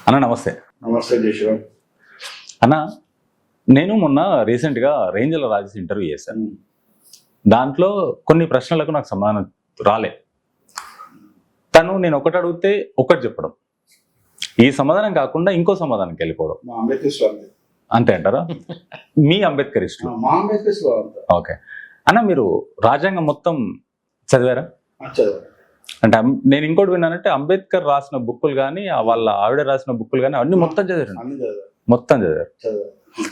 అన్న నమస్తే. నమస్తే జయశ్రామ్. అన్న నేను మొన్న రీసెంట్గా రేంజల రాజేష్ ఇంటర్వ్యూ చేశాను. దాంట్లో కొన్ని ప్రశ్నలకు నాకు సమాధానం రాలే. తను నేను ఒకటి అడిగితే ఒకటి చెప్పడం, ఈ సమాధానం కాకుండా ఇంకో సమాధానంకి వెళ్ళిపోవడం. మా అంబేద్కర్ స్వామి అంతే అంటారా? మీ అంబేద్కర్ ఇష్టం. మా అంబేద్కర్ స్వామి. ఓకే అన్న, మీరు రాజ్యాంగం మొత్తం చదివారా? అంటే నేను ఇంకోటి విన్నానంటే అంబేద్కర్ రాసిన బుక్కులు కానీ వాళ్ళ ఆవిడ రాసిన బుక్కులు కానీ అన్ని మొత్తం చదివారు. మొత్తం చదివారు.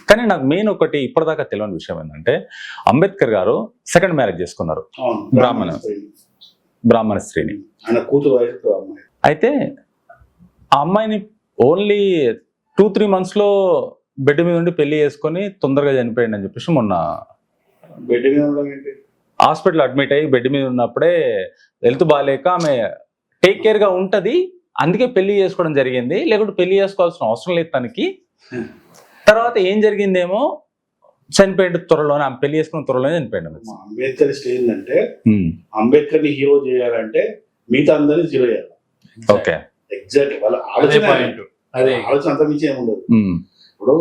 కానీ నాకు మెయిన్ ఒకటి ఇప్పటిదాకా తెలియని విషయం ఏంటంటే అంబేద్కర్ గారు సెకండ్ మ్యారేజ్ చేసుకున్నారు, బ్రాహ్మణ స్త్రీని. అయితే ఆ అమ్మాయిని ఓన్లీ 2-3 months బెడ్ మీద ఉండి పెళ్లి చేసుకొని తొందరగా చనిపోయింది అని చెప్పేసి మొన్న బెడ్ మీద హాస్పిటల్ అడ్మిట్ అయ్యి బెడ్ మీద ఉన్నప్పుడే హెల్త్ బాగాలేక ఆమె టేక్ కేర్ గా ఉంటది, అందుకే పెళ్లి చేసుకోవడం జరిగింది, లేకుంటే పెళ్లి చేసుకోవాల్సిన అవసరం లేదు తనకి. తర్వాత ఏం జరిగిందేమో చనిపోయాడు త్వరలోనే, ఆమె పెళ్లి చేసుకున్న త్వరలోనే చనిపోయాడు. అంబేద్కర్ స్టేజ్ అంటే అంబేద్కర్ ని హీరో చేయాలంటే మిగతా అందరినీ జీరో చేయాలి. ఓకే, ఎగ్జాక్ట్ వాళ్ళ ఆలోచన అంత మించి ఏముండదు. ఇప్పుడు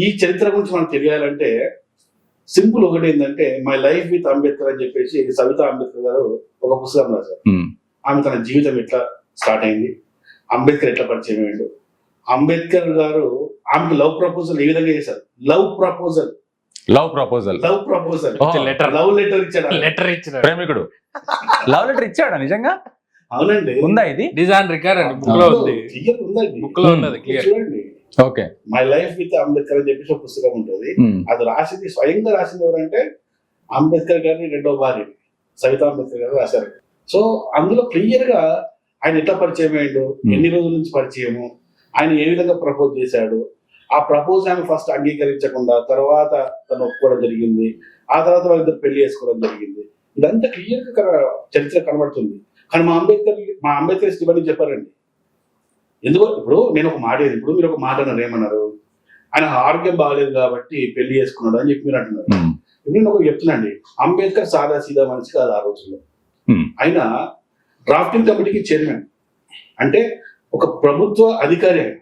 ఈ చరిత్ర గురించి మనకు తెలియాలంటే సింపుల్ ఒకటి ఏంటంటే మై లైఫ్ విత్ అంబేద్కర్ అని చెప్పేసి సవితా అంబేద్కర్ గారు ఒక పుస్తకం రాశారు. ఆమె తన జీవితం ఎట్లా స్టార్ట్ అయింది, అంబేద్కర్ ఎట్లా పరిచయం అయ్యాడు, అంబేద్కర్ గారు ఆమెకు లవ్ ప్రపోజల్ ఏ విధంగా చేశారు. లవ్ ప్రపోజల్ లెటర్ ఇచ్చాడు ప్రేమికుడు. లవ్ లెటర్ ఇచ్చాడా నిజంగా? అవునండి. ఉందా ఇది? డిజైన్ రికార్డ్ అండి, బుక్ లో ఉంది. బుక్ లో ఉన్నది క్లియర్. చూడండి, okay my life with Ambedkar అని చెప్పేసి ఒక పుస్తకం ఉంటుంది. అది రాసింది స్వయంగా రాసింది ఎవరంటే అంబేద్కర్ గారిని రెండో భార్య సవితా అంబేద్కర్ గారు రాశారు. సో అందులో క్లియర్ గా ఆయన ఎట్లా పరిచయం అయ్యాడు, ఎన్ని రోజుల నుంచి పరిచయము, ఆయన ఏ విధంగా ప్రపోజ్ చేశాడు, ఆ ప్రపోజ్ ఆమె ఫస్ట్ అంగీకరించకుండా తర్వాత తను ఒప్పుకోవడం జరిగింది, ఆ తర్వాత వాళ్ళిద్దరు పెళ్లి చేసుకోవడం జరిగింది. ఇదంతా క్లియర్ గా చరిత్ర కనబడుతుంది. కానీ మా అంబేద్కర్ ఇవన్నీ చెప్పారండి. ఎందుకో ఇప్పుడు నేను ఒక మాట, ఇప్పుడు మీరు ఒక మాట అన్నారు, ఏమన్నారు, ఆయన ఆరోగ్యం బాగాలేదు కాబట్టి పెళ్లి చేసుకున్నాడు అని చెప్పి మీరు అంటున్నారు. నేను ఒక చెప్తున్నాండి, అంబేద్కర్ సాదా సీదా మనిషి కాదు. ఆ రోజుల్లో ఆయన డ్రాఫ్టింగ్ కమిటీకి చైర్మన్, అంటే ఒక ప్రభుత్వ అధికారి. ఆయన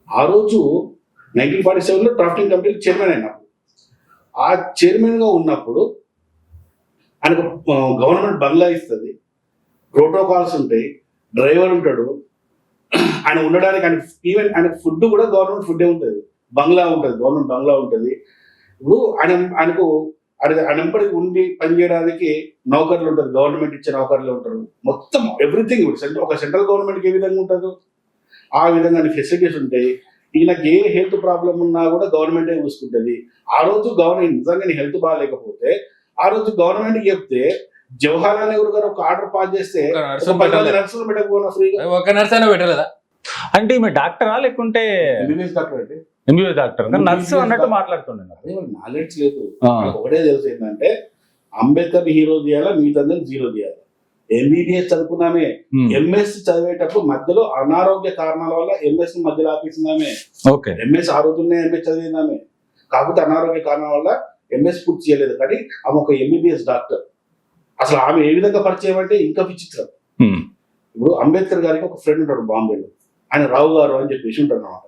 ఆ రోజు 1947లో డ్రాఫ్టింగ్ కమిటీకి చైర్మన్ అయినప్పుడు, ఆ చైర్మన్ గా ఉన్నప్పుడు ఆయనకు గవర్నమెంట్ బంగ్లా ఇస్తుంది, ప్రోటోకాల్స్ ఉంటాయి, డ్రైవర్ ఉంటాడు, ఆయన ఉండడానికి ఈవెన్ ఆయన ఫుడ్ కూడా గవర్నమెంట్ ఫుడ్ ఉంటుంది, బంగ్లా ఉంటుంది, గవర్నమెంట్ బంగ్లా ఉంటుంది. ఇప్పుడు ఆయనకు వెంపడి ఉండి పనిచేయడానికి నౌకర్లు ఉంటారు, గవర్నమెంట్ ఇచ్చే నౌకర్లు ఉంటారు, మొత్తం ఎవ్రీథింగ్. ఒక సెంట్రల్ గవర్నమెంట్కి ఏ విధంగా ఉంటుందో ఆ విధంగా ఫెసిలిటీస్ ఉంటాయి. ఈయనకి ఏ హెల్త్ ప్రాబ్లం ఉన్నా కూడా గవర్నమెంటే చూసుకుంటుంది. ఆ రోజు గవర్నమెంట్ నిజంగా నీ హెల్త్ బాగాలేకపోతే ఆ రోజు గవర్నమెంట్కి చెప్తే జవహర్లాల్ నెహ్రూ గారు ఒక ఆర్డర్ పాస్ చేస్తే నర్సులు పెట్టకపోయినా ఫ్రీగా ఒక నర్స్ అయినా పెట్టలేదా? అంటే ఈమె డాక్టరా లేకుంటే ఎంబీబీఎస్ డాక్టర్? నర్సు అన్నట్టు మాట్లాడుతుండే. నాలెడ్జ్ లేదు. ఒకటే తెలుసు ఏంటంటే అంబేద్కర్ హీరో చేయాలా, మిగతా జీరో చేయాలి. ఎంబీబీఎస్ చదువుకున్నామే, ఎంఎస్ చదివేటప్పుడు మధ్యలో అనారోగ్య కారణాల వల్ల ఎంఎస్ మధ్యలో ఆపేసిందామే. ఎంఎస్ ఆ రోజునే ఎంఎస్ చదివిందామే, కాకపోతే అనారోగ్య కారణాల వల్ల ఎంఎస్ పూర్తి చేయలేదు. కానీ ఆమె ఒక ఎంబీబీఎస్ డాక్టర్. అసలు ఆమె ఏ విధంగా పరిచయం అంటే ఇంకా విచిత్రం. ఇప్పుడు అంబేద్కర్ గారికి ఒక ఫ్రెండ్ ఉంటాడు బాంబేలో, ఆయన రావు గారు అని చెప్పేసి ఉంటాడు అనమాట.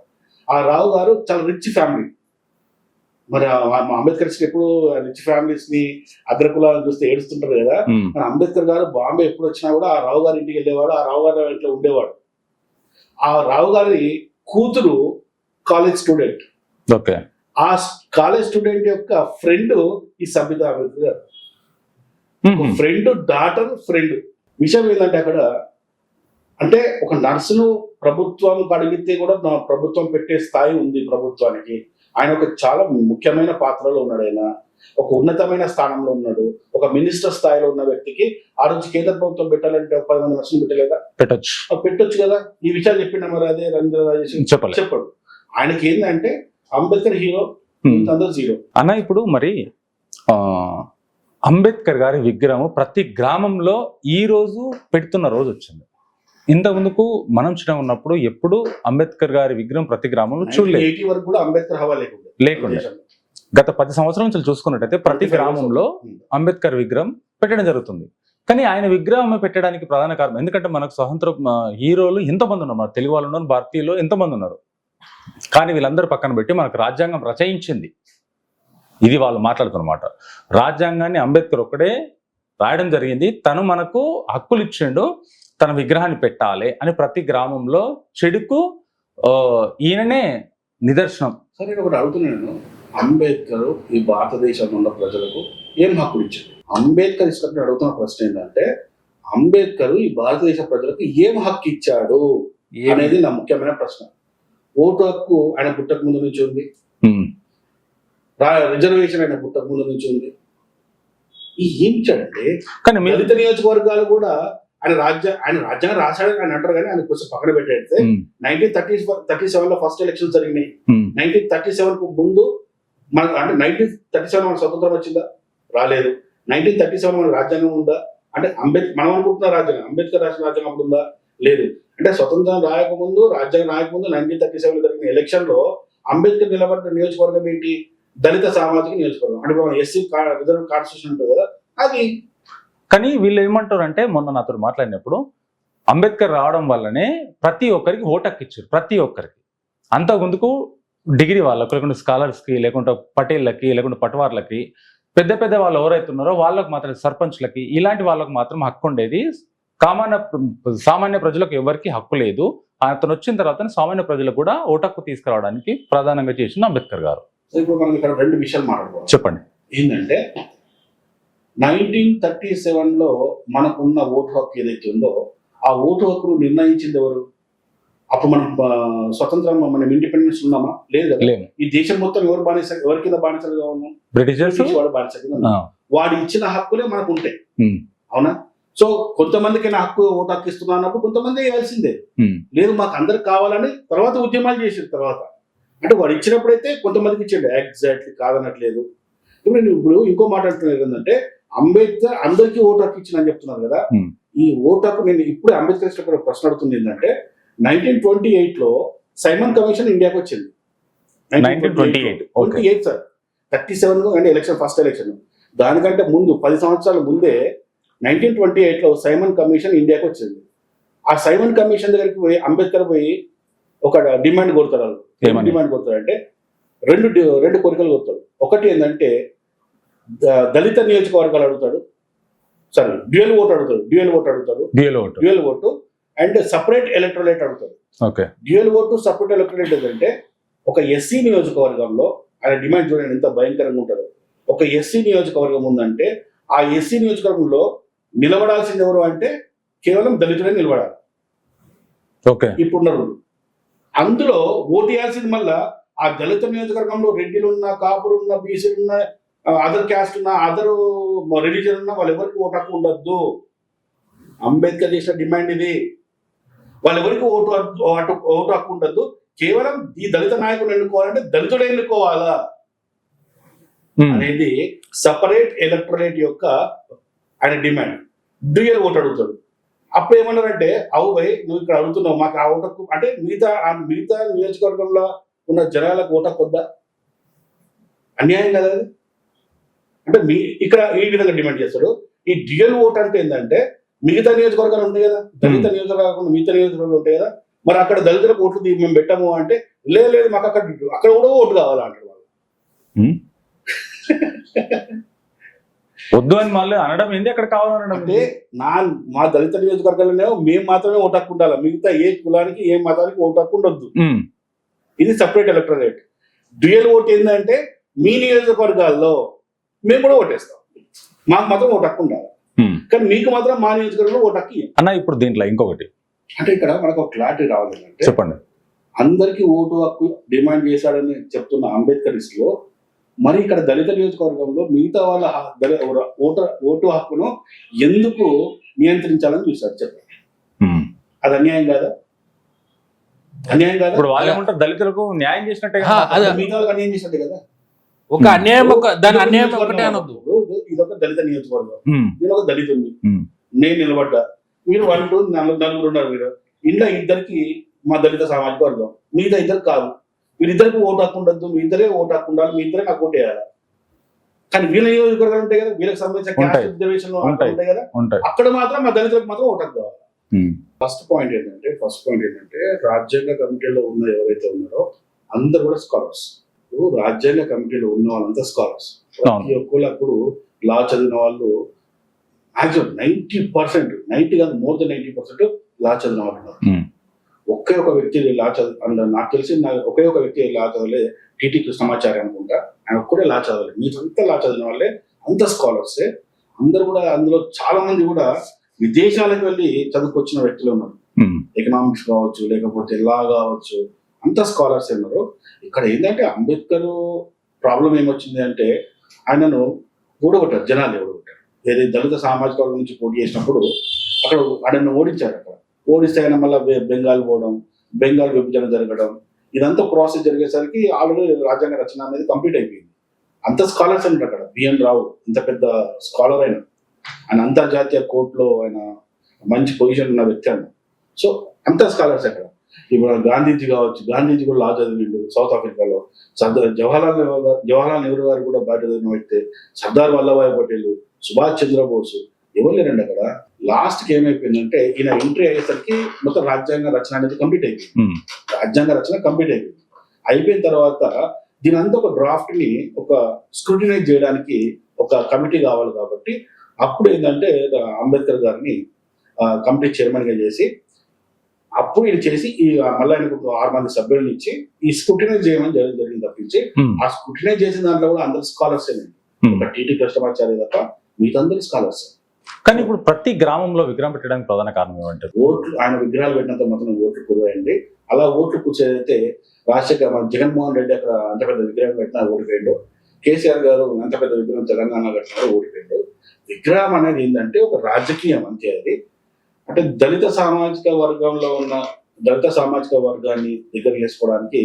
ఆ రావు గారు చాలా రిచ్ ఫ్యామిలీ. మరి అంబేద్కర్ ఎప్పుడు రిచ్ ఫ్యామిలీస్ ని అగ్రకులాలను చూస్తే ఏడుస్తుంటారు కదా. కానీ అంబేద్కర్ గారు బాంబే ఎప్పుడు వచ్చినా కూడా ఆ రావు గారి ఇంటికి వెళ్ళేవాడు, ఆ రావు గారి ఇంట్లో ఉండేవాడు. ఆ రావు గారి కూతురు కాలేజ్ స్టూడెంట్. ఆ కాలేజ్ స్టూడెంట్ యొక్క ఫ్రెండ్ ఈ సబితా అంబేద్కర్ గారు. Friend daughter friend. విషయం ఏంటంటే అక్కడ అంటే ఒక నర్సును ప్రభుత్వం అడిగితే కూడా ప్రభుత్వం పెట్టే స్థాయి ఉంది ప్రభుత్వానికి. ఆయన ఒక చాలా ముఖ్యమైన పాత్రలో ఉన్నాడు. ఆయన ఒక ఉన్నతమైన స్థానంలో ఉన్నాడు. ఒక మినిస్టర్ స్థాయిలో ఉన్న వ్యక్తికి ఆ రోజు కేంద్ర ప్రభుత్వం పెట్టాలంటే 10 మంది నర్సులు పెట్టలేదా? పెట్టొచ్చు కదా. ఈ విషయాలు చెప్పిండ మరి అదే రంజన రాజేష్ చెప్పాడు. ఆయనకి ఏంటంటే అంబేద్కర్ హీరో, అందరూ జీరో అన్న. ఇప్పుడు మరి అంబేద్కర్ గారి విగ్రహం ప్రతి గ్రామంలో ఈ రోజు పెడుతున్న రోజు వచ్చింది. ఇంత ముందుకు మనం చిన్న ఉన్నప్పుడు ఎప్పుడు అంబేద్కర్ గారి విగ్రహం ప్రతి గ్రామంలో చూడలేదు. లేకుండా గత 10 సంవత్సరాల నుంచి చూసుకున్నట్టయితే ప్రతి గ్రామంలో అంబేద్కర్ విగ్రహం పెట్టడం జరుగుతుంది. కానీ ఆయన విగ్రహం పెట్టడానికి ప్రధాన కారణం ఎందుకంటే మనకు స్వతంత్ర హీరోలు ఎంతమంది ఉన్నారు, మన తెలుగు వాళ్ళు ఉన్నారు, భారతీయులు ఎంతమంది ఉన్నారు. కానీ వీళ్ళందరూ పక్కన పెట్టి మనకు రాజ్యాంగం రచయించింది. ఇది వాళ్ళు మాట్లాడుతున్నమాట. రాజ్యాంగాన్ని అంబేద్కర్ ఒక్కడే రాయడం జరిగింది. తను మనకు హక్కులు ఇచ్చిండు, తన విగ్రహాన్ని పెట్టాలి అని. ప్రతి గ్రామంలో చెడుకు ఈయననే నిదర్శనం. సరే, ఒకటి అడుగుతున్నాను, అంబేద్కర్ ఈ భారతదేశంలో ఉన్న ప్రజలకు ఏం హక్కులు ఇచ్చాడు? అంబేద్కర్ ఇష్టపడి అడుగుతున్న ప్రశ్న ఏంటంటే, అంబేద్కర్ ఈ భారతదేశ ప్రజలకు ఏం హక్కు ఇచ్చాడు అనేది నా ముఖ్యమైన ప్రశ్న. ఓటు హక్కు ఆయన పుట్టక ముందు నుంచి ఉంది, రిజర్వేషన్ ఆయన పుట్టక ముందు నుంచి ఉంది. ఈ ఏం ఇచ్చాడంటే, కానీ దళిత నియోజకవర్గాలు కూడా ఆయన రాజ్యాంగం రాశాడని ఆయన అంటారు, కానీ ఆయన కొంచెం పక్కన పెట్టేస్తే 1937 లో ఫస్ట్ ఎలక్షన్ జరిగినాయి. 1937 కు ముందు మన అంటే 1937 మన స్వతంత్రం వచ్చిందా? రాలేదు. 1937 మన రాజ్యాంగం ఉందా? అంటే మనం అనుకుంటున్న రాజ్యాంగం, అంబేద్కర్ రాసిన రాజ్యాంగం అప్పుడు ఉందా? లేదు. అంటే స్వతంత్రం రాయకముందు, రాజ్యాంగం రాయకముందు 1937 జరిగిన ఎలక్షన్ లో అంబేద్కర్ నిలబడిన నియోజకవర్గం ఏంటి? దళిత సామాజిక నియోజకవర్గం. అంటే మనం ఎస్సీ రిజర్వ్ కాన్స్టిట్యూషన్ ఉంటుంది కదా, అది. కానీ వీళ్ళు ఏమంటారు అంటే, మొన్న నాతో మాట్లాడినప్పుడు అంబేద్కర్ రావడం వల్లనే ప్రతి ఒక్కరికి ఓటక్కు ఇచ్చారు, ప్రతి ఒక్కరికి. అంత ముందుకు డిగ్రీ వాళ్ళకు, లేకుంటే స్కాలర్స్కి, లేకుంటే పటేళ్ళకి, లేకుంటే పటవార్లకి, పెద్ద పెద్ద వాళ్ళు ఎవరైతే ఉన్నారో వాళ్ళకు మాత్రం, సర్పంచ్లకి, ఇలాంటి వాళ్ళకు మాత్రం హక్కు ఉండేది. సామాన్య ప్రజలకు ఎవరికి హక్కు లేదు. అతను వచ్చిన తర్వాత సామాన్య ప్రజలకు కూడా ఓటక్కు తీసుకురావడానికి ప్రధానంగా చేసిన అంబేద్కర్ గారు. ఇప్పుడు మనం ఇక్కడ రెండు విషయాలు మాట్లాడుకోవాలి. చెప్పండి. ఏంటంటే 1937 లో మనకున్న ఓటు హక్కు ఏదైతే ఉందో, ఆ ఓటు హక్కును నిర్ణయించింది ఎవరు? అప్పుడు మనం స్వతంత్రం, మనం ఇండిపెండెన్స్ ఉన్నామా? లేదు కదా. ఈ దేశం మొత్తం ఎవరి కింద బానిసలుగా ఉన్నాం? బ్రిటిషర్స్. వాడు బానిస కింద. వాడు ఇచ్చిన హక్కులే మనకు ఉంటాయి, అవునా? సో కొంతమందికి నా హక్కు, ఓటు హక్కు ఇస్తున్నా అన్నప్పుడు కొంతమంది వేయాల్సిందే. లేదు, మాకు అందరికి కావాలని తర్వాత ఉద్యమాలు చేసిన తర్వాత, అంటే వాడు ఇచ్చినప్పుడైతే కొంతమందికి ఇచ్చాడు, ఎగ్జాక్ట్లీ కాదనట్లేదు. ఇప్పుడు ఇంకో మాట్లాడుతున్నారు ఏంటంటే, అంబేద్కర్ అందరికీ ఓటు హక్కు ఇచ్చిన చెప్తున్నారు కదా. ఈ ఓటు హక్కు, నేను ఇప్పుడు అంబేద్కర్ ప్రశ్న అడుగుతుంది ఏంటంటే, 1928 లో సైమన్ కమిషన్ ఇండియాకి వచ్చింది. 1928 సార్, 37 అంటే ఎలక్షన్, ఫస్ట్ ఎలక్షన్. దానికంటే ముందు 10 సంవత్సరాల ముందే 1928 లో సైమన్ కమిషన్ ఇండియాకి వచ్చింది. ఆ సైమన్ కమిషన్ దగ్గరికి పోయి అంబేద్కర్ పోయి ఒక డిమాండ్ కోరుతాడు. డిమాండ్ కోరుతాడంటే రెండు కోరికలు కోరుతాడు. ఒకటి ఏంటంటే, దళిత నియోజకవర్గాలు అడుగుతాడు, sorry dual vote and separate electorate అడుగుతాడు. డ్యూయల్ ఓటు, సపరేట్ ఎలక్టోరేట్ ఏంటంటే, ఒక ఎస్సీ నియోజకవర్గంలో ఆయన డిమాండ్ చూడండి ఎంత భయంకరంగా ఉంటాడు. ఒక ఎస్సీ నియోజకవర్గం ఉందంటే, ఆ ఎస్సీ నియోజకవర్గంలో నిలబడాల్సింది ఎవరు అంటే కేవలం దళితులే నిలబడాలి. ఇప్పుడున్న రూల్. అందులో ఓటు వేయాల్సింది మళ్ళా ఆ దళిత నియోజకవర్గంలో రెడ్డిలు ఉన్నా, కాపులు ఉన్నా, బీసీలు ఉన్నా, అదర్ క్యాస్ట్ ఉన్నా, అదర్ రిలీజన్ ఉన్నా, వాళ్ళు ఎవరికి ఓటు హక్కు ఉండద్దు. అంబేద్కర్ చేసిన డిమాండ్ ఇది. వాళ్ళెవరికి ఓటు హక్కు ఉండద్దు. కేవలం ఈ దళిత నాయకులు ఎన్నుకోవాలంటే దళితుడే ఎన్నుకోవాలా అనేది సపరేట్ ఎలక్టోరేట్ యొక్క ఆయన డిమాండ్. డ్యూయల్ ఓటు అడుగుతాడు. అప్పుడు ఏమన్నారంటే, అవు భయ్, నువ్వు ఇక్కడ అడుగుతున్నావు, మాకు ఆ ఓటు హక్కు అంటే మిగతా నియోజకవర్గంలో ఉన్న జనాలకు ఓటు హక్కు వద్దా? అన్యాయం కదా అది. అంటే ఇక్కడ ఈ విధంగా డిమాండ్ చేస్తాడు. ఈ డ్యూయల్ ఓట్ అంటే ఏంటంటే, మిగతా నియోజకవర్గాలు ఉంటాయి కదా, దళిత నియోజకవర్గం, మిగతా నియోజకవర్గాలు ఉంటాయి కదా, మరి అక్కడ దళితులకు ఓట్లు మేము పెట్టాము అంటే, లేదు మాకు అక్కడ కూడా ఓటు కావాలంటారు వాళ్ళు. వద్దు అని మళ్ళీ అనడం ఏంది, అక్కడ కావాలనడం అంటే మా దళిత నియోజకవర్గాలనే మేము మాత్రమే ఓటు హక్కు ఉండాలి, మిగతా ఏ కులానికి ఏ మతానికి ఓటు హక్కు ఉండొద్దు. ఇది సపరేట్ ఎలక్టోరేట్. డ్యూయల్ ఓట్ ఏంటంటే, మీ నియోజకవర్గాల్లో మేము కూడా ఓటేస్తాం, మాకు మాత్రం ఓటు హక్కు ఉండాలి, కానీ మీకు మాత్రం మా నియోజకవర్గంలో ఓటు హక్కు అన్న. ఇప్పుడు దీంట్లో ఇంకొకటి అంటే, ఇక్కడ మనకు ఒక క్లారిటీ రావాలి అంటే, చెప్పండి. అందరికీ ఓటు హక్కు డిమాండ్ చేశాడని చెప్తున్న అంబేద్కర్ లో, మరి ఇక్కడ దళిత నియోజకవర్గంలో మిగతా వాళ్ళ ఓటు హక్కును ఎందుకు నియంత్రించాలని చూశారు? చెప్పండి, అది అన్యాయం కాదా? అన్యాయం కాదా? ఇప్పుడు వాళ్ళు ఏమంటారు, దళితులకు న్యాయం చేసినట్టే, మిగతా వాళ్ళకి అన్యాయం చేసినట్టే కదా. ఒక అన్యాయం, దాని అన్యాయం ఒకటే అనొద్దు. ఇదొక దళిత నియోజకవర్గం, నేను ఒక దళితుడిని, నేను నిలబడ్డా, మీరు 1 2 నలుగురు ఉన్నారు, మీరు ఇంట్లో ఇద్దరికి మా దళిత సామాజిక వర్గం, మిగతా ఇద్దరు కాదు, వీరిద్దరికి ఓటు హక్కు ఉండద్దు, మీ ఇద్దరే ఓటు హక్కు ఉండాలి, మీ ఇద్దరే నాకు ఓటు వేయాలి. కానీ వీళ్ళ నియోజకవర్గాలు ఉంటాయి కదా, వీళ్ళకి సంబంధించిన ఉంటాయి. క్యాస్ట్ రిజర్వేషన్ ఉంటాయి. ఉంటాయి కదా, ఉంటాయి. అక్కడ మాత్రం మా దళితులకు మాత్రం ఓటకు కావాలి. ఉమ్. ఫస్ట్ పాయింట్ ఏంటంటే రాజ్యాంగ కమిటీలో ఉన్న ఎవరైతే ఉన్నారో అందరు కూడా స్కాలర్స్. రాజ్యాంగ కమిటీలో ఉన్న వాళ్ళంతా స్కాలర్స్. ప్రతి ఒక్కరు లా చదివిన వాళ్ళు మాక్సిమం 90%, 90 కాదు, మోర్ దెన్ 90% లా చదివిన వాళ్ళు ఉన్నారు. ఉమ్. ఒకే ఒక వ్యక్తి లా చదివి, నాకు తెలిసి ఒకే ఒక వ్యక్తి లా చదవలే, టీటీ కృష్ణమాచార్య అనుకుంటా, ఆయన ఒక్కడే లా చదవలేదు. మీరంతా లా చదివిన వాళ్ళే, అంత స్కాలర్సే. అందరు కూడా అందులో చాలా మంది కూడా విదేశాలకు వెళ్ళి చదువుకొచ్చిన వ్యక్తులు ఉన్నారు. ఉమ్. ఎకనామిక్స్ కావచ్చు, లేకపోతే లా కావచ్చు, అంత స్కాలర్స్ ఉన్నారు. ఇక్కడ ఏంటంటే అంబేద్కర్ ప్రాబ్లం ఏమొచ్చింది అంటే ఆయనను ఓడగొట్టారు, జనాలు ఓడగొట్టారు. ఏదైతే దళిత సామాజిక వర్గం నుంచి పోటీ చేసినప్పుడు అక్కడ ఆయనను ఓడించారు. అక్కడ ఓడిస్తే ఆయన మళ్ళీ బెంగాల్ పోవడం, బెంగాల్ విభజన జరగడం, ఇదంతా ప్రాసెస్ జరిగేసరికి ఆల్రెడీ రాజ్యాంగ రచన అనేది కంప్లీట్ అయిపోయింది. అంత స్కాలర్స్ అంటారు అక్కడ. బిఎన్ రావు ఇంత పెద్ద స్కాలర్ ఆయన అంతర్జాతీయ కోర్టులో ఆయన మంచి పొజిషన్ ఉన్న వ్యక్తి అన్న. సో అంత స్కాలర్స్ అక్కడ. ఇప్పుడు గాంధీజీ కావచ్చు, గాంధీజీ కూడా లా చదివిండు సౌత్ ఆఫ్రికాలో. జవహర్లాల్ నెహ్రూ గారు కూడా బాగా చదివిన వ్యక్తి. సర్దార్ వల్లభాయ్ పటేల్, సుభాష్ చంద్రబోసు, ఎవరు లేరండి అక్కడ. లాస్ట్ కి ఏమైపోయిందంటే ఈయన ఎంట్రీ అయ్యేసరికి మొత్తం రాజ్యాంగ రచన అనేది కంప్లీట్ అయిపోయింది. రాజ్యాంగ రచన కంప్లీట్ అయిపోయింది. అయిపోయిన తర్వాత దీని అంతా ఒక డ్రాఫ్ట్ ని ఒక స్క్రూటినైజ్ చేయడానికి ఒక కమిటీ కావాలి. కాబట్టి అప్పుడు ఏంటంటే అంబేద్కర్ గారిని కమిటీ చైర్మన్ గా చేసి అప్పుడు ఇది చేసి ఈ మళ్ళీ ఆయనకు 6 మంది సభ్యులను ఇచ్చి ఈ స్క్రూటినైజ్ చేయమని జరిగింది తప్పించి ఆ స్క్రూటినైజ్ చేసిన దాంట్లో కూడా అందరు స్కాలర్స్ ఒక టీటీ కృష్ణమాచార్య తప్ప మిగతా స్కాలర్స్. కానీ ఇప్పుడు ప్రతి గ్రామంలో విగ్రహం పెట్టడానికి ప్రధాన కారణం ఏమంటారు? ఓట్లు, ఆయన విగ్రహాలు పెట్టినంత మాత్రం ఓట్లు కుదరండి. అలా ఓట్లు కూర్చోదైతే రాజశేఖర్, మన జగన్మోహన్ రెడ్డి అక్కడ అంత పెద్ద విగ్రహం పెట్టినా ఓడిపోయిండు. కేసీఆర్ గారు అంత పెద్ద విగ్రహం తెలంగాణ కట్టినారు, ఓడిపోయిండు. విగ్రహం అనేది ఏంటంటే ఒక రాజకీయం అంతే. అది అంటే దళిత సామాజిక వర్గంలో ఉన్న దళిత సామాజిక వర్గాన్ని దగ్గర చేసుకోవడానికి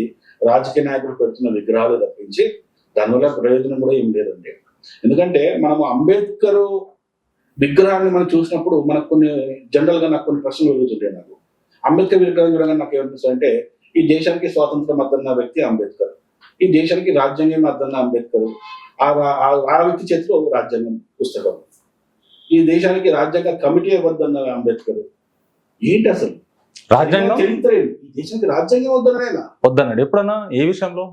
రాజకీయ నాయకులు పెడుతున్న విగ్రహాలు తప్పించి దానివల్ల ప్రయోజనం కూడా ఏం లేదండి. ఎందుకంటే మనము అంబేద్కర్ విగ్రహాన్ని మనం చూసినప్పుడు మనకు నాకు కొన్ని ప్రశ్నలు ఎదుగుతుంటాయి. నాకు అంబేద్కర్ విగ్రహం చూడగానే నాకు ఏమనిపిస్తుంది అంటే ఈ దేశానికి స్వాతంత్రం అద్దన్న వ్యక్తి అంబేద్కర్, ఈ దేశానికి రాజ్యాంగం అద్దన్న అంబేద్కర్, ఆ వ్యక్తి చేతిలో రాజ్యాంగం పుస్తకం, ఈ దేశానికి రాజ్యాంగ కమిటీ వద్దన్న అంబేద్కర్. ఏంటి అసలు రాజ్యాంగం చరిత్ర? ఈ దేశానికి రాజ్యాంగం వద్దన్నాడు ఎప్పుడన్నా? ఏ విషయంలో?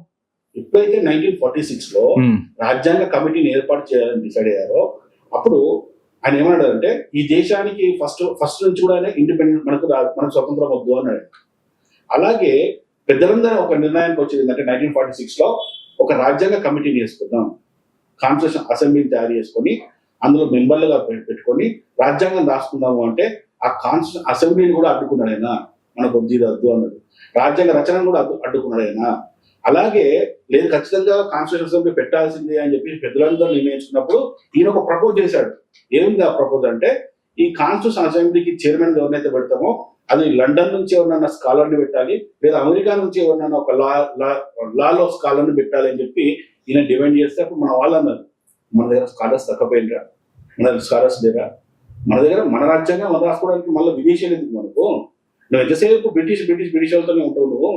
ఎప్పుడైతే 1946 లో రాజ్యాంగ కమిటీని ఏర్పాటు చేయాలని డిసైడ్ అయ్యారో అప్పుడు ఆయన ఏమన్నాడంటే ఈ దేశానికి ఫస్ట్ నుంచి కూడా ఆయన ఇండిపెండెంట్, మనకు స్వతంత్రం వద్దు అన్నాడు. అలాగే పెద్దలందరూ ఒక నిర్ణయానికి వచ్చింది ఏంటంటే 1946 లో ఒక రాజ్యాంగ కమిటీని వేసుకుందాం, కాన్స్టిట్యూషన్ అసెంబ్లీని తయారు చేసుకొని అందులో మెంబర్లుగా పెట్టుకొని రాజ్యాంగం రాసుకుందాము అంటే ఆ కాన్స్టిట్యూషన్ అసెంబ్లీని కూడా అడ్డుకున్నాడు ఆయన. మనకు వద్దు అన్నాడు. రాజ్యాంగ రచనను కూడా అడ్డుకున్నాడు ఆయన. అలాగే లేదు ఖచ్చితంగా కాన్స్టిట్యూషన్ అసెంబ్లీ పెట్టాల్సిందే అని చెప్పి పెద్దలందరూ నిర్ణయించుకున్నప్పుడు ఈయన ఒక ప్రపోజ్ చేశాడు. ఏమిటి ఆ ప్రపోజ్ అంటే ఈ కాన్స్టిట్యూషన్ అసెంబ్లీకి చైర్మన్ ఎవరినైతే పెడతామో అది లండన్ నుంచి ఎవరినన్నా స్కాలర్ని పెట్టాలి, లేదా అమెరికా నుంచి ఎవరినన్నా ఒక లాలో స్కాలర్ని పెట్టాలి అని చెప్పి ఈయన డిమాండ్ చేస్తే అప్పుడు మన వాళ్ళు అన్నారు మన దగ్గర స్కాలర్స్ తక్కువైనరా, మన దగ్గర స్కాలర్స్ లేరా, మన దగ్గర మన రాజ్యాంగం మన రాసుకోవడానికి మళ్ళీ విదేశీయులు ఎందుకు మనకు, నువ్వు ఎంతసేపు బ్రిటిష్ వాళ్ళతోనే ఉంటావు, నువ్వు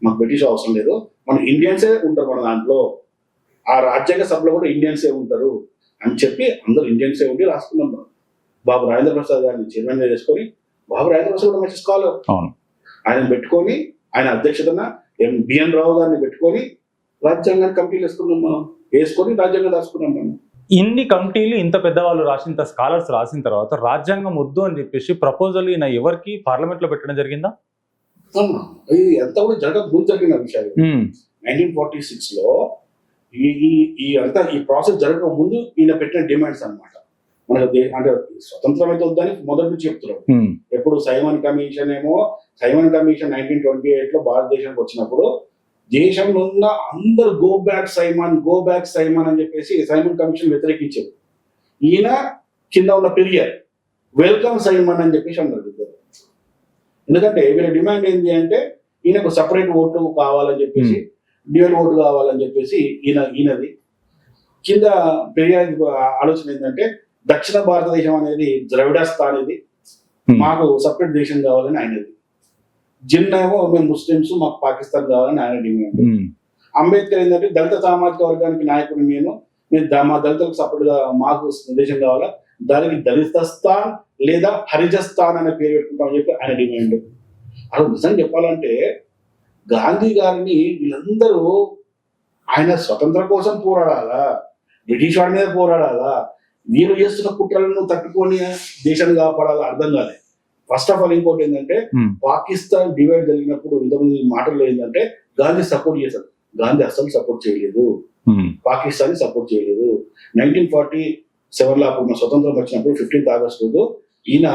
మాకు బ్రిటిష్ అవసరం లేదు, మన ఇండియన్సే ఉంటారు మన దాంట్లో, ఆ రాజ్యాంగ సభలో కూడా ఇండియన్సే ఉంటారు అని చెప్పి అందరూ ఇండియన్సే ఉండి రాసుకున్నాం. బాబు రాజేంద్ర ప్రసాద్ గారిని చైర్మన్ చేసుకొని, బాబు రాజేంద్ర ప్రసాద్ కూడా మంచి స్కాలర్, ఆయన పెట్టుకొని ఆయన అధ్యక్షతన బిఎన్ రావు గారిని పెట్టుకొని రాజ్యాంగాన్ని కమిటీలు వేసుకొని రాజ్యాంగం రాసుకున్నాం మనం. ఇన్ని కమిటీలు ఇంత పెద్దవాళ్ళు రాసిన స్కాలర్స్ రాసిన తర్వాత రాజ్యాంగం వద్దు అని చెప్పేసి ప్రపోజల్ ఈయన ఎవరికి పార్లమెంట్ లో పెట్టడం జరిగిందా? ఎంత కూడా ముందు జరిగిన విషయాలు. 1946 లో ఈ ప్రాసెస్ జరగక ముందు ఈయన పెట్టిన డిమాండ్స్ అన్నమాట. మనకు అంటే స్వతంత్రం అయితే వద్దని మొదటి నుంచి చెప్తున్నాడు. ఎప్పుడు సైమన్ కమిషన్ 1928 లో భారతదేశానికి వచ్చినప్పుడు దేశంలో ఉన్న అందరు గో బ్యాక్ సైమన్ అని చెప్పేసి సైమన్ కమిషన్ వ్యతిరేకించారు. ఈయన కింద ఉన్న పెరియార్ వెల్కమ్ సైమన్ అని చెప్పేసి అన్నారు. ఎందుకంటే వీళ్ళ డిమాండ్ ఏంటి అంటే ఈయనకు సపరేట్ ఓటు కావాలని చెప్పేసి, డ్యూయల్ ఓటు కావాలని చెప్పేసి ఈయనది. కింద పెరియార్ ఆలోచన ఏంటంటే దక్షిణ భారతదేశం అనేది ద్రవిడస్థాన్, ఇది మాకు సపరేట్ దేశం కావాలని ఆయనది. జిన్నా ఏమో మేము ముస్లిమ్స్, మాకు పాకిస్తాన్ కావాలని ఆయన డిమాండ్. అంబేద్కర్ ఏంటంటే దళిత సామాజిక వర్గానికి నాయకుడు, మా దళితులకు సపోర్ట్ గా మాకు దేశం కావాలా, దానికి దళితస్థాన్ లేదా హరిజస్థాన్ అనే పేరు పెట్టుకుంటామని చెప్పి ఆయన డిమాండ్. అసలు నిజం చెప్పాలంటే గాంధీ గారిని వీళ్ళందరూ ఆయన స్వతంత్రం కోసం పోరాడాలా, బ్రిటిష్ వాడి మీద పోరాడాలా, వీరు చేస్తున్న కుట్రలను తట్టుకొని దేశాన్ని కాపాడాలా అర్థం కాలేదు. ఫస్ట్ ఆఫ్ ఆల్ ఇంకోటి ఏంటంటే పాకిస్తాన్ డివైడ్ జరిగినప్పుడు ఇంతకుముందు మాటల్లో ఏంటంటే గాంధీ సపోర్ట్ చేశారు. గాంధీ అస్సలు సపోర్ట్ చేయలేదు, పాకిస్తాన్ సపోర్ట్ చేయలేదు. 1947 అప్పుడు స్వతంత్రం వచ్చినప్పుడు 15th ఆగస్టు రోజు ఈయన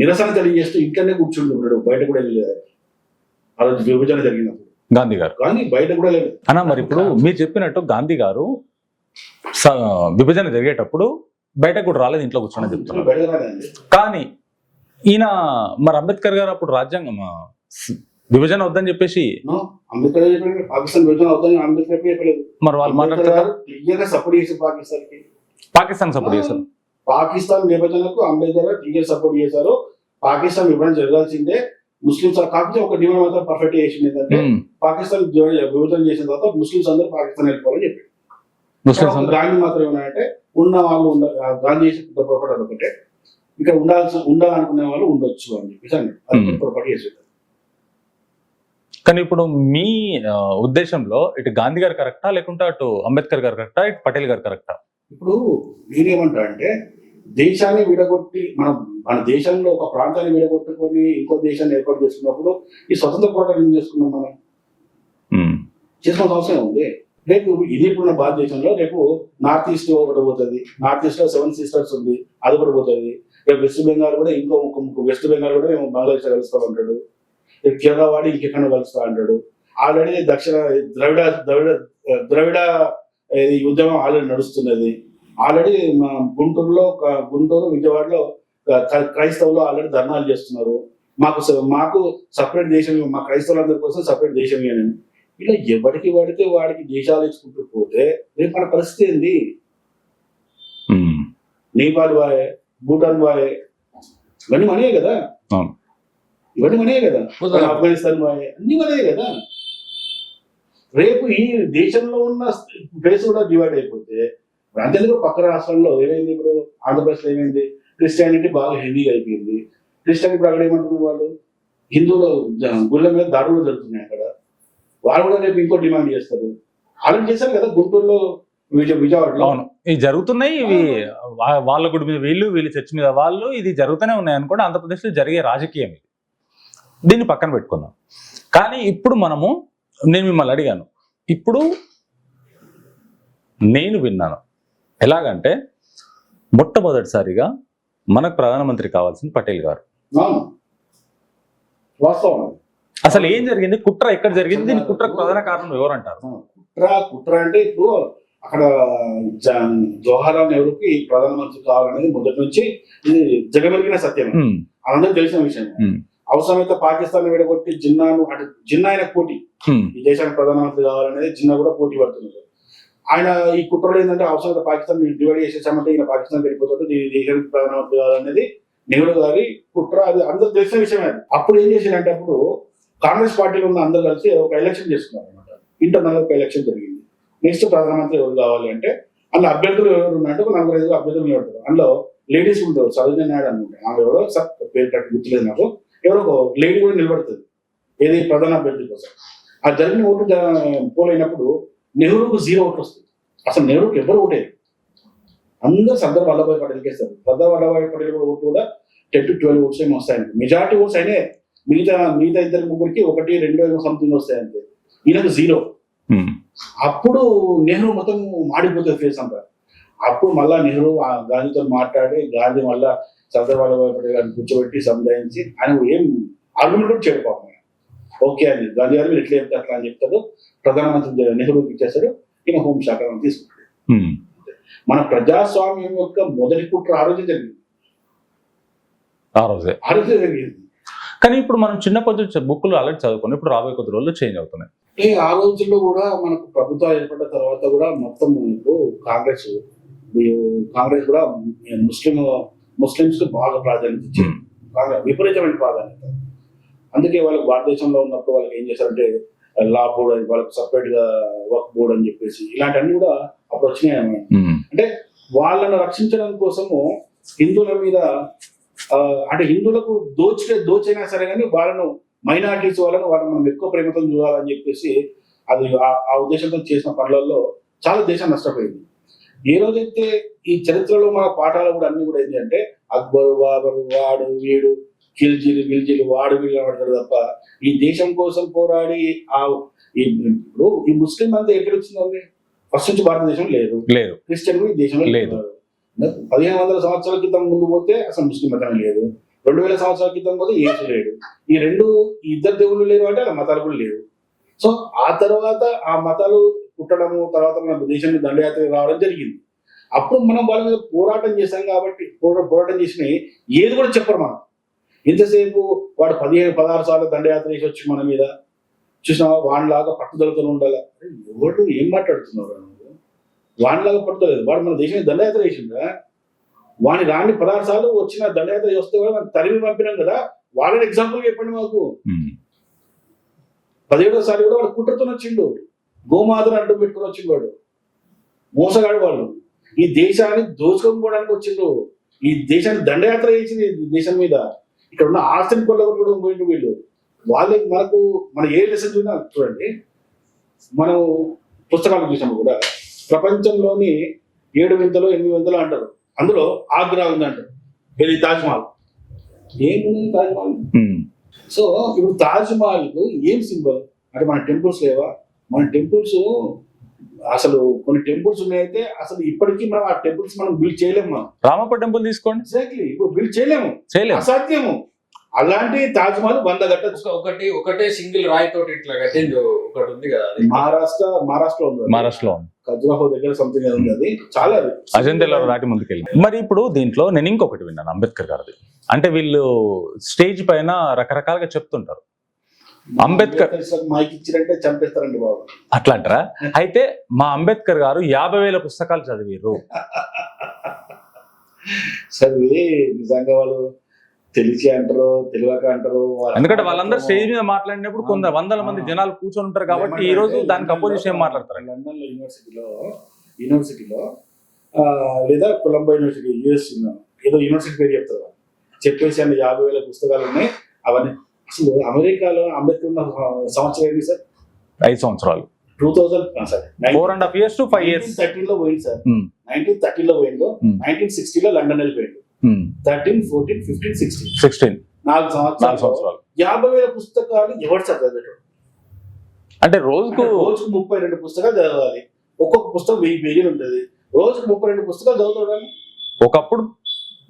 నిరసన తెలియజేస్తూ ఇంట్లోనే కూర్చుంటున్నాడు, బయట కూడా వెళ్ళలేదు. ఆ రోజు విభజన జరిగినప్పుడు గాంధీ గారు బయట కూడా లేదు అన్న. మరి ఇప్పుడు మీరు చెప్పినట్టు గాంధీ గారు విభజన జరిగేటప్పుడు బయటకు కూడా రాలేదు, ఇంట్లో కూర్చొని చెప్తున్నారు. బయట రాలేదండి. కానీ ఈయన మరి అంబేద్కర్ గారు అప్పుడు రాజ్యాంగం విభజన వద్దని చెప్పేసి అంబేద్కర్ పాకిస్తాన్ విభజన అవుతుందని అంబేద్కర్ చెప్పలేదు. మరి వాళ్ళు మాట్లాడుతున్నారు క్లియర్గా సపోర్ట్ చేసి పాకిస్తాన్కి, పాకిస్తాన్ సపోర్ట్ చేశారు. పాకిస్తాన్ విభజనకు అంబేద్కర్ క్లియర్ సపోర్ట్ చేశారు. పాకిస్తాన్ విభజన జరగాల్సిందే. ముస్లింస్ కాకపోతే ఒక డిమాండ్ మాత్రం పర్ఫెక్ట్ చేసింది ఏంటంటే పాకిస్తాన్ విభజన చేసిన తర్వాత ముస్లింస్ అందరూ పాకిస్తాన్ వెళ్ళిపోవాలని చెప్పి. గాంధీ మాత్రం ఏమన్నాయంటే ఉన్న వాళ్ళు గాంధీ చేసిన పొరపాటు ఒకటే, ఇక్కడ ఉండాలనుకునే వాళ్ళు ఉండొచ్చు అని చెప్పేసి అన్నాడు. పొరపాటు చేసేది. కానీ ఇప్పుడు మీ ఉద్దేశంలో ఇటు గాంధీ గారు కరెక్టా, లేకుంటే అటు అంబేద్కర్ గారు కరెక్టా, ఇటు పటేల్ గారు కరెక్టా? ఇప్పుడు నేనేమంటా అంటే దేశాన్ని విడగొట్టి మన దేశంలో ఒక ప్రాంతాన్ని విడగొట్టుకొని ఇంకో దేశాన్ని ఏర్పాటు చేసుకున్నప్పుడు ఈ స్వతంత్ర పోరాటం చేసుకున్నాం మనం, చేసుకోవాల్సిన అవసరం ఉంది. రేపు ఇది ఇప్పుడున్న భారతదేశంలో రేపు నార్త్ ఈస్ట్ ఒకటి పోతుంది, నార్త్ ఈస్ట్ లో 7 sisters ఉంది, అది కూడా పోతుంది. రేపు వెస్ట్ బెంగాల్ కూడా ఇంకో వెస్ట్ బెంగాల్ కూడా మేము బంగ్లాదేశ్ కలుస్తా ఉంటాడు, రేపు కేరళ వాడి ఇంకెక్కడ కలుస్తా అంటాడు. ఆల్రెడీ దక్షిణ ద్రవిడ ఉద్యమం ఆల్రెడీ నడుస్తున్నది. ఆల్రెడీ గుంటూరు విజయవాడలో క్రైస్తవులు ఆల్రెడీ ధర్నాలు చేస్తున్నారు. మాకు సపరేట్ దేశం, మా క్రైస్తవులందరి కోసం సపరేట్ దేశం అని. ఇలా ఎవరికి పడితే వాడికి దేశాలు ఇచ్చుకుంటూ పోతే రేపు మన పరిస్థితి ఏంది? నేపాల్ బాయే, భూటాన్ బాయే, ఇవన్నీ మనయే కదా, ఇవన్నీ మనయే కదా, ఆఫ్ఘనిస్తాన్ బాయే, అన్ని మనయే కదా. రేపు ఈ దేశంలో ఉన్న ప్లేస్ కూడా డివైడ్ అయిపోతే అంతేందుకు పక్క రాష్ట్రంలో ఏమైంది? ఇప్పుడు ఆంధ్రప్రదేశ్లో ఏమైంది? క్రిస్టియానిటీ బాగా హెవీగా అయిపోయింది. క్రిస్టియానిటీ ఇప్పుడు అక్కడ ఏమంటున్నారు, వాళ్ళు హిందువుల గుళ్ళ మీద దాడులు జరుగుతున్నాయి అక్కడ. వాళ్ళు కూడా రేపు ఇంకో డిమాండ్ చేస్తారు. ఆల్రెడీ చేశారు కదా గుంటూరులో, విజయవాడలో. అవును, ఇవి జరుగుతున్నాయి. ఇవి వాళ్ళ గుడి మీద వీళ్ళు చర్చ్ మీద వాళ్ళు, ఇది జరుగుతూనే ఉన్నాయి అనుకోండి. ఆంధ్రప్రదేశ్లో జరిగే రాజకీయం ఇది, దీన్ని పక్కన పెట్టుకుందాం. కానీ ఇప్పుడు నేను మిమ్మల్ని అడిగాను, ఇప్పుడు నేను విన్నాను ఎలాగంటే మొట్టమొదటిసారిగా మనకు ప్రధానమంత్రి కావాల్సింది పటేల్ గారు. వాస్తవం. అసలు ఏం జరిగింది? కుట్ర ఎక్కడ జరిగింది? దీని కుట్రకు ప్రధాన కారణం ఎవరంటారు? కుట్ర అంటే ఇప్పుడు అక్కడ జవహర్లాల్ నెహ్రూకి ప్రధానమంత్రి కావాలనేది మొదటి నుంచి ఇది జగమెరిగిన సత్యం, అందరూ తెలిసిన విషయం. అవసరమైతే పాకిస్తాన్ విడగొట్టి జిన్నా ఆయన పోటీ, ఈ దేశానికి ప్రధానమంత్రి కావాలనేది జిన్నా కూడా పోటీ పడుతున్నారు. ఆయన ఈ కుట్రలో ఏంటంటే అవసరమైతే పాకిస్తాన్ డివైడ్ చేసేసామంటే ఈయన పాకిస్తాన్ వెళ్ళిపోతాడు, ఈ దేశానికి ప్రధానమంత్రి కావాలనేది నెహ్రూ గారి కుట్ర. అది అందరూ తెలిసిన విషయమే. అప్పుడు ఏం చేశారంటే అప్పుడు కాంగ్రెస్ పార్టీలో ఉన్న అందరూ కలిసి ఒక ఎలక్షన్ చేసుకున్నారు అనమాట. ఇంటర్నల్ ఒక ఎలక్షన్ జరిగింది. నెక్స్ట్ ప్రధానమంత్రి ఎవరు కావాలి అంటే అందులో అభ్యర్థులు ఎవరు ఉన్నాయంటే ఒక 4-5 అభ్యర్థులు నిలబడతారు. అందులో లేడీస్ ఉంటారు, సరోజినీ నాయుడు అనుకుంటే ఆమె ఎవరో పేరు కట్టి గుర్తులేదు నాకు, ఎవరో ఒక లేడీ కూడా నిలబడుతుంది ఏది ప్రధాన అభ్యర్థి కోసం. ఆ జరిగిన ఓటు పోలైనప్పుడు నెహ్రూకు 0 ఓట్లు వస్తుంది. అసలు నెహ్రూకి ఎవరు ఓటేది, అందరూ సర్దార్ వల్లభాయ్ పటేల్కి వేస్తారు. సర్దార్ వల్లభాయ్ పటేల్ కూడా ఓట్లు కూడా 10 to 12 ఓట్స్ ఏమో వస్తాయండి. మెజారిటీ ఓట్స్ అయినా మిగతా 2 ముగ్గురికి 1-2 సంథింగ్ వస్తాయంటే, ఈయనకు 0. అప్పుడు నెహ్రూ మొత్తం మాడిపోతుంది ఫేస్ అంతా. అప్పుడు మళ్ళా నెహ్రూ గాంధీతో మాట్లాడి గాంధీ మళ్ళా సర్దార్ వల్లభాయ్ పటేల్ గారిని కూర్చోబెట్టి సంజాయించి ఆయన ఏం ఆర్గ్యుమెంట్ కూడా చేయడు పాపం. ఓకే అని గాంధీ గారు ఎట్లా చెప్తే అట్లా అని చెప్తాడు. ప్రధానమంత్రి నెహ్రూకి ఇచ్చేస్తాడు, ఈయన హోంశాఖ తీసుకుంటాడు. మన ప్రజాస్వామ్యం యొక్క మొదటి కుట్ర ఆ రోజే జరిగింది. ఆ రోజే జరిగింది. కానీ ఇప్పుడు మనం చిన్నప్పటి బుక్లు ఆల్రెడీ చదువుకుని ఇప్పుడు రాబోయే కొద్ది రోజులు చేంజ్ అవుతున్నాయి. ఆ రోజుల్లో కూడా మనకు ప్రభుత్వం ఏర్పడిన తర్వాత కూడా మొత్తం ఇప్పుడు కాంగ్రెస్ కూడా ముస్లింస్ కి బాగా ప్రాధాన్యత ఇచ్చింది, బాగా విపరీతమైన ప్రాధాన్యత. అందుకే వాళ్ళకి భారతదేశంలో ఉన్నప్పుడు వాళ్ళకి ఏం చేశారంటే లా బోర్డ్ అని వాళ్ళకి సపరేట్ గా వర్క్ బోర్డ్ అని చెప్పేసి ఇలాంటివన్నీ కూడా అప్పుడు వచ్చినాయి అన్నమాట. అంటే వాళ్ళను రక్షించడం కోసము హిందువుల మీద అంటే హిందువులకు దోచైనా సరే కానీ వాళ్ళను మైనారిటీస్ వాళ్ళను మనం ఎక్కువ ప్రేమతో చూడాలని చెప్పేసి అది ఆ ఉద్దేశంతో చేసిన పనులలో చాలా దేశం నష్టపోయింది. ఏ రోజైతే ఈ చరిత్రలో మన పాఠాలు కూడా అన్ని కూడా ఏంటి అంటే అక్బరు బాబరు వాడు వీడు గిల్జీలు వాడు వీడు కనబడతాడు తప్ప ఈ దేశం కోసం పోరాడి ఇప్పుడు ఈ ముస్లిం అంతా ఎక్కడ వచ్చిందండి? ఫస్ట్ నుంచి భారతదేశం లేదు, క్రిస్టియన్ కూడా ఈ దేశంలో లేదు. 1500 సంవత్సరాల క్రితం ముందు పోతే అసలు ముస్లిం మతం లేదు, 2000 సంవత్సరాల క్రితం పోతే యేసు లేడు, ఈ ఇద్దరు దేవుళ్ళు లేరు అంటే అలా మతాలు కూడా లేవు. సో ఆ తర్వాత ఆ మతాలు పుట్టడము, తర్వాత మన దేశం మీద దండయాత్ర రావడం జరిగింది. అప్పుడు మనం వాళ్ళ మీద పోరాటం చేశాం కాబట్టి పోరాటం చేసినవి ఏది కూడా చెప్పరు. మనం ఎంతసేపు వాడు 15-16 సార్లు దండయాత్ర చేసి వచ్చి మన మీద చూసినా వాడిలాగా పట్టుదలతో ఉండాలి. ఎవరు ఏం మాట్లాడుతున్నారు? వాడిలాగా పట్టుదలేదు, వాడు మన దేశానికి దండయాత్ర చేసిందా? వాడిని రాని 16 సార్లు వచ్చిన దండయాత్ర చేస్తే కూడా మనం తరిమి పంపినాం కదా, వాళ్ళని ఎగ్జాంపుల్ చెప్పండి మాకు. 17వ సారి కూడా వాడు కుట్రతో వచ్చిండు, గోమాతను అడ్డు పెట్టుకుని వచ్చిండు, వాడు మోసగాడు. వాళ్ళు ఈ దేశాన్ని దోచుకోవడానికి వచ్చిండ్రు, ఈ దేశాన్ని దండయాత్ర చేసింది దేశం మీద. ఇక్కడ ఉన్న ఆస్తిని కొల్లగొట్టుకోవడం పోయిండు వీళ్ళు. వాళ్ళకి మన ఏ లెసన్ చూసినా చూడండి, మనం పుస్తకాలు చూసినప్పుడు కూడా ప్రపంచంలోని 7 వింతలు 8 వింతలు అంటారు, అందులో ఆగ్రా ఉంది అంటారు. ఇది తాజ్మహల్. ఏముంది తాజ్మహల్? సో ఇప్పుడు తాజ్మహల్ ఏం సింబల్ అంటే మన టెంపుల్స్ లేవా? మన టెంపుల్స్ అసలు కొన్ని టెంపుల్స్ ఉన్నాయితే అసలు ఇప్పటికీ మనం ఆ టెంపుల్స్ మనం బిల్డ్ చేయలేము. మనం రామప్ప టెంపుల్ తీసుకోండి, ఎగ్జాక్ట్లీ ఇప్పుడు బిల్డ్ చేయలేము, అసాధ్యము. అలాంటి తాజ్మహల్ 100 కట్టచ్చు. ఒకటే సింగిల్ రాయి తోటి ఇట్లా కట్టింది ఒకటి ఉంది కదా, మహారాష్ట్రలో ఉంది, ఖజురాహో దగ్గర సంథింగ్ ఉంది. అది చాలా అజంతాలో దాటి ముందుకెళ్ళి. మరి ఇప్పుడు దీంట్లో నేను ఇంకొకటి విన్నాను అంబేద్కర్ గారిది. అంటే వీళ్ళు స్టేజ్ పైన రకరకాలుగా చెప్తుంటారు, అంబేద్కర్ మైక్ ఇచ్చిరంటే చంపేస్తారండి బాబు, అట్లా అంటారా? అయితే మా అంబేద్కర్ గారు 50,000 పుస్తకాలు చదివారు. చదివి నిజంగా వాళ్ళు తెలిసి అంటారు, తెలియక అంటారు. ఎందుకంటే వాళ్ళందరూ స్టేజ్ మీద మాట్లాడినప్పుడు కొంత వందల మంది జనాలు కూర్చొని ఉంటారు కాబట్టి ఈ రోజు దానికి అపోజిషన్ ఏం మాట్లాడతారు. లండన్ లో యూనివర్సిటీలో లేదా కొలంబో యూనివర్సిటీ యూఎస్ ఏదో యూనివర్సిటీ పేరు చెప్తారు, చెప్పేసి అన్ని 50,000 పుస్తకాలు ఉన్నాయి. అవన్నీ అసలు అమెరికాలో అంబేద్కర్ ఉన్న సంవత్సరం ఏంటి సార్? 5 సంవత్సరాలు, 4.5 years to 5 years. 1913లో పోయింది సార్, 1913లో పోయిండు, 1960లో లండన్ వెళ్ళిపోయిండు. 13, 14, 15, 16 4 సంవత్సరాలు 50,000 పుస్తకాలు ఎవరు చదవబెట్టాడు? అంటే రోజుకు 32 పుస్తకాలు చదవాలి. ఒక్కొక్క పుస్తకం 1000 పేజీలు ఉంటుంది. రోజుకు 32 పుస్తకాలు చదువుతాడు. ఒకప్పుడు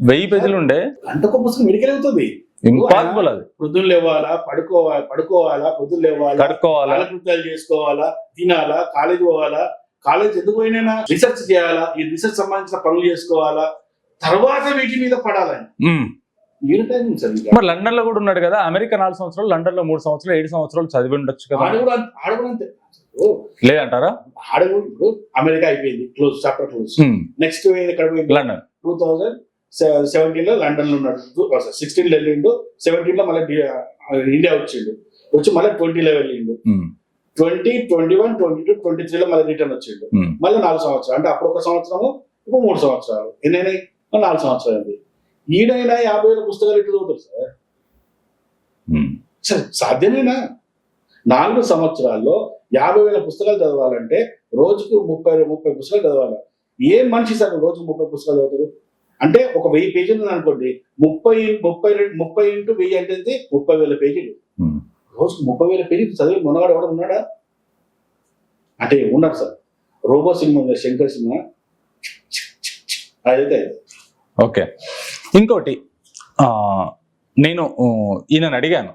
1000 పేజీలు ఉండే, అంటే ఒక పుస్తకం మెడికల్ అవుతుంది. ఇంపాసిబుల్. అది పొద్దున్న లేవాలా, పడుకోవాలా, పొద్దున్న లేవాలా, కడుక్కోవాలా, కృత్యాలు చేసుకోవాలా, తినాలా, కాలేజ్ పోవాలా, కాలేజ్ ఎందుకు పోయినా రీసెర్చ్ చేయాలా, ఈ రీసెర్చ్ సంబంధించిన పనులు చేసుకోవాలా, తర్వాత వీటి మీద పడాలని. మరి లండన్ లో కూడా ఉన్నాడు కదా, అమెరికా 4 సంవత్సరాలు, లండన్ లో 3 సంవత్సరాలు, 7 సంవత్సరాలు చదివి ఉండొచ్చు కదా. లేదంటారా? అమెరికా అయిపోయింది, క్లోజ్, చాప్టర్ క్లోజ్. నెక్స్ట్ ఎక్కడ పోయింది? లండన్. 2017లో లండన్ లో ఉన్నాడు, 16లో వెళ్ళిండు, 17లో మళ్ళీ ఇండియా వచ్చి మళ్ళీ 20లో వెళ్ళిండు, 20, 21, 22, 23లో మళ్ళీ రిటర్న్ వచ్చిండు, మళ్ళీ 4 సంవత్సరాలు. అంటే అప్పుడు 1 సంవత్సరము, ఇప్పుడు 3 సంవత్సరాలు. ఎన్నైనా 4 సంవత్సరాలు అయింది. ఈడైనా 50,000 పుస్తకాలు ఎట్లా చదువుతారు సార్? సాధ్యమేనా? 4 సంవత్సరాల్లో 50,000 పుస్తకాలు చదవాలంటే రోజుకు 30 పుస్తకాలు చదవాలి. ఏం మనిషి సార్ రోజుకు 30 పుస్తకాలు చదువుతారు? అంటే ఒక 1000 పేజీలు అనుకోండి, 30 into 1000 అంటే 30,000 పేజీలు. రోజుకు 30,000 పేజీలు చదివి మొన్నవాడు ఎవడ ఉన్నాడా? అంటే ఉన్నారు సార్. రోబో సినిమా ఉంది, శంకర్ సినిమా, అదైతే. ఓకే, ఇంకోటి నేను ఈయనని అడిగాను,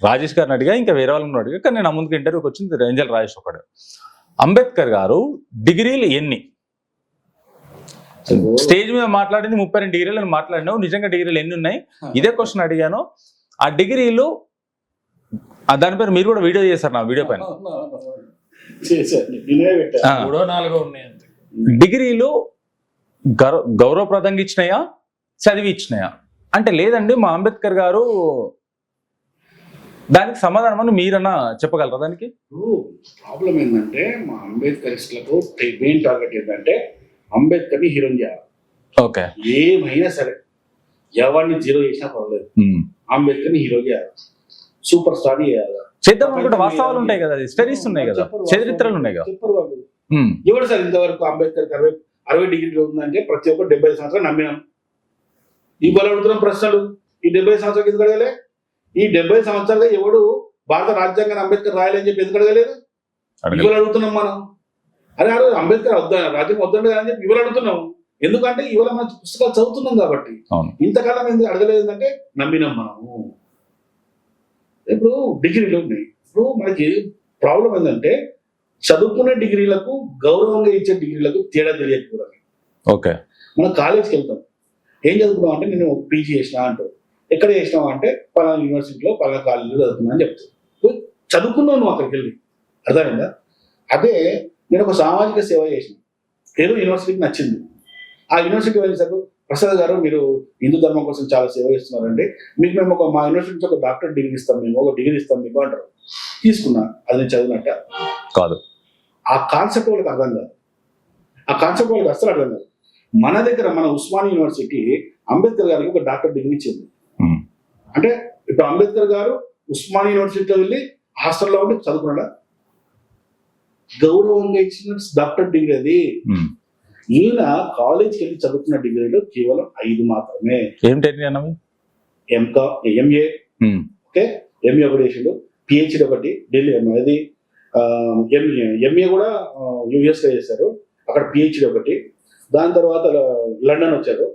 రాజేష్ గారిని అడిగా, ఇంకా వేరే వాళ్ళని అడిగా, కానీ నేను ముందుకు ఇంటర్వ్యూకి వచ్చింది రేంజల్ రాజేష్ ఒకడు. అంబేద్కర్ గారు డిగ్రీలు ఎన్ని? స్టేజ్ మీద మాట్లాడింది 32 డిగ్రీలు అని మాట్లాడినావు, నిజంగా డిగ్రీలు ఎన్ని ఉన్నాయి? ఇదే క్వశ్చన్ అడిగాను. ఆ డిగ్రీలు దాని పేరు మీరు కూడా వీడియో చేశారు, నా వీడియో పైన. డిగ్రీలు గౌరవప్రదంగా ఇచ్చినాయా, చదివి ఇచ్చినాయా? అంటే లేదండి, మా అంబేద్కర్ గారు దానికి సమాధానం అని మీరన్నా చెప్పగలరా దానికి? ప్రాబ్లం ఏంటంటే మా అంబేద్కరిస్టులకు మెయిన్ టార్గెట్ ఏంటంటే అంబేద్కర్ని హీరోని చేయాలి. ఓకే, ఏమైనా సరే ఎవరిని జీరో చేసినా పర్వాలేదు, అంబేద్కర్ని హీరో చేయాలి, సూపర్ స్టార్ చేయాలి. చేద్దాం అనుకుంటే వాస్తవాలు ఉంటాయి కదా, స్టడీస్ ఉన్నాయి కదా, చరిత్రలు ఉన్నాయి కదా. చెప్పరు వాళ్ళు. ఎవరు సార్ ఇంతవరకు అంబేద్కర్ 60 డిగ్రీలు ఉందంటే ప్రతి ఒక్కరు 70 సంవత్సరాలు నమ్మినాం. ఇవాళ అడుగుతున్నాం ప్రశ్నలు. ఈ 70 సంవత్సరాలు ఎందుకు అడగలే? ఈ 70 సంవత్సరాలుగా ఎవడు భారత రాజ్యాంగాన్ని అంబేద్కర్ రాయాలని చెప్పి ఎందుకు అడగలేదు? ఇవాళ అడుగుతున్నాం మనం. అరే అంబేద్కర్ రాజ్యాంగం వద్దండి అని చెప్పి ఇవాళ అడుగుతున్నాం. ఎందుకంటే ఇవాళ మన పుస్తకాలు చదువుతున్నాం కాబట్టి. ఇంతకాలం ఎందుకు అడగలేదు అంటే నమ్మినాం మనము. ఇప్పుడు డిగ్రీలు ఉన్నాయి. ఇప్పుడు మనకి ప్రాబ్లం ఏంటంటే చదువుకునే డిగ్రీలకు గౌరవంగా ఇచ్చే డిగ్రీలకు తేడా తెలియకపోవడం. ఓకే, మనం కాలేజ్కి వెళ్తాం, ఏం చదువుకున్నాం అంటే నేను పీజీ చేసినా అంటావు. ఎక్కడ చేసినావు అంటే పలానా యూనివర్సిటీలో పలానా కాలేజీలో చదువుకున్నా అని చెప్తావు. చదువుకున్నావు నువ్వు అక్కడికి వెళ్ళి, అర్థమైందా? అదే నేను ఒక సామాజిక సేవ చేసిన, ఏదో యూనివర్సిటీకి నచ్చింది. ఆ యూనివర్సిటీ వెళ్ళేసరికి ప్రసాద్ గారు మీరు హిందూ ధర్మం కోసం చాలా సేవ చేస్తున్నారండి, మీకు మేము మా యూనివర్సిటీ నుంచి ఒక డాక్టర్ డిగ్రీ ఇస్తాం, మేము ఒక డిగ్రీ ఇస్తాం మీకు అంటారు. తీసుకున్నా, అది నేను చదివినట్ట కాదు. ఆ కాన్సెప్ట్ వాళ్ళకి అర్థం కాదు. ఆ కాన్సెప్ట్ వాళ్ళకి అసలు అర్థం కాదు. మన దగ్గర మన ఉస్మానియా యూనివర్సిటీ అంబేద్కర్ గారికి ఒక డాక్టర్ డిగ్రీ ఇచ్చింది. అంటే ఇప్పుడు అంబేద్కర్ గారు ఉస్మానియా యూనివర్సిటీలో వెళ్ళి హాస్టల్లో ఉండి చదువుకున్నాడా? గౌరవంగా ఇచ్చిన డాక్టర్ డిగ్రీ అది. ఈయన కాలేజ్కి వెళ్ళి చదువుకున్న డిగ్రీలు కేవలం 5 మాత్రమే. ఏంటంటే ఎంఏ, ఓకే, ఎంఏ ఒకటి వేసిండు, పిహెచ్డి ఒకటి ఢిల్లీ, అది ఎంఏ కూడా యుఎస్లో చేశారు, అక్కడ పిహెచ్డి ఒకటి. దాని తర్వాత లండన్ వచ్చారు,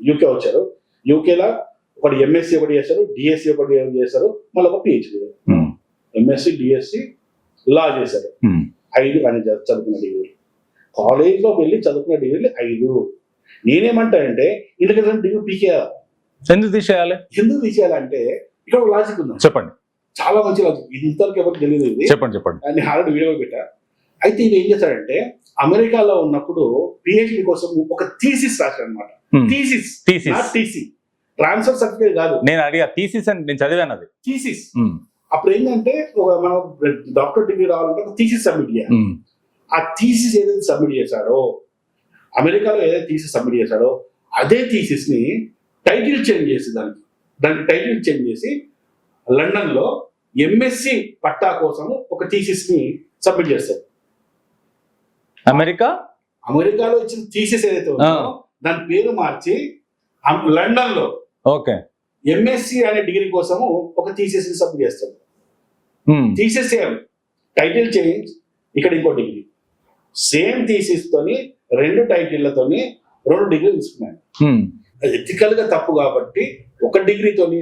యూకే వచ్చారు, యూకేలో ఒకటి ఎంఎస్సి ఒకటి చేశారు, డిఎస్సి ఒకటి చేశారు, మళ్ళీ ఒక పిహెచ్డి, ఎంఎస్సి డిఎస్సి లా చేశారు. 5 కానీ చదువుకున్న డిగ్రీలు. కాలేజ్లో వెళ్ళి చదువుకున్న డిగ్రీలు 5. నేనేమంటానంటే ఇంటికి డిగ్రీ పీకేయాలి. ఎందుకు తీసేయాలంటే ఇక్కడ ఒక లాజిక్ ఉంది, చెప్పండి. చాలా మంచి లాజిక్, ఇంతవరకు ఎవరికి తెలియదు. చెప్పండి. నేను ఆల్రెడీ వీడియో పెట్టా. అయితే ఇది ఏం చేశాడంటే అమెరికాలో ఉన్నప్పుడు పిహెచ్డి కోసం ఒక థీసిస్ రాశాడు అనమాట. టీసీ ట్రాన్స్ఫర్ సర్టిఫికేట్ కాదు. నేను అడిగా థీసిస్ అని, నేను చదివాను అది థీసిస్. అప్పుడు ఏంటంటే మనం డాక్టర్ డిగ్రీ రావాలంటే ఒక థీసిస్ సబ్మిట్ చేయాలి. ఆ థీసిస్ ఏదైతే సబ్మిట్ చేశాడో, అమెరికాలో ఏదైతే థీసిస్ సబ్మిట్ చేశాడో అదే థీసిస్ ని టైటిల్ చేంజ్ చేసి దానికి టైటిల్ చేంజ్ చేసి లండన్ లో ఎంఎస్సి పట్టా కోసం ఒక థీసిస్ ని సబ్మిట్ చేస్తారు. అమెరికాలో ఇచ్చిన థీసిస్ ఏదైతే ఉందో దాని పేరు మార్చి లండన్ లో ఎంఎస్సి అనే డిగ్రీ కోసము ఒక థీసిస్ ని సబ్మిట్ చేస్తారు. థీసిస్ సేమ్, టైటిల్ చేంజ్, ఇక్కడ ఇంకో డిగ్రీ, సేమ్ థీసిస్ తోని 2 టైటిళ్లతోని 2 డిగ్రీలు తీసుకున్నాను. ఎథికల్ గా తప్పు కాబట్టి ఒక డిగ్రీతోని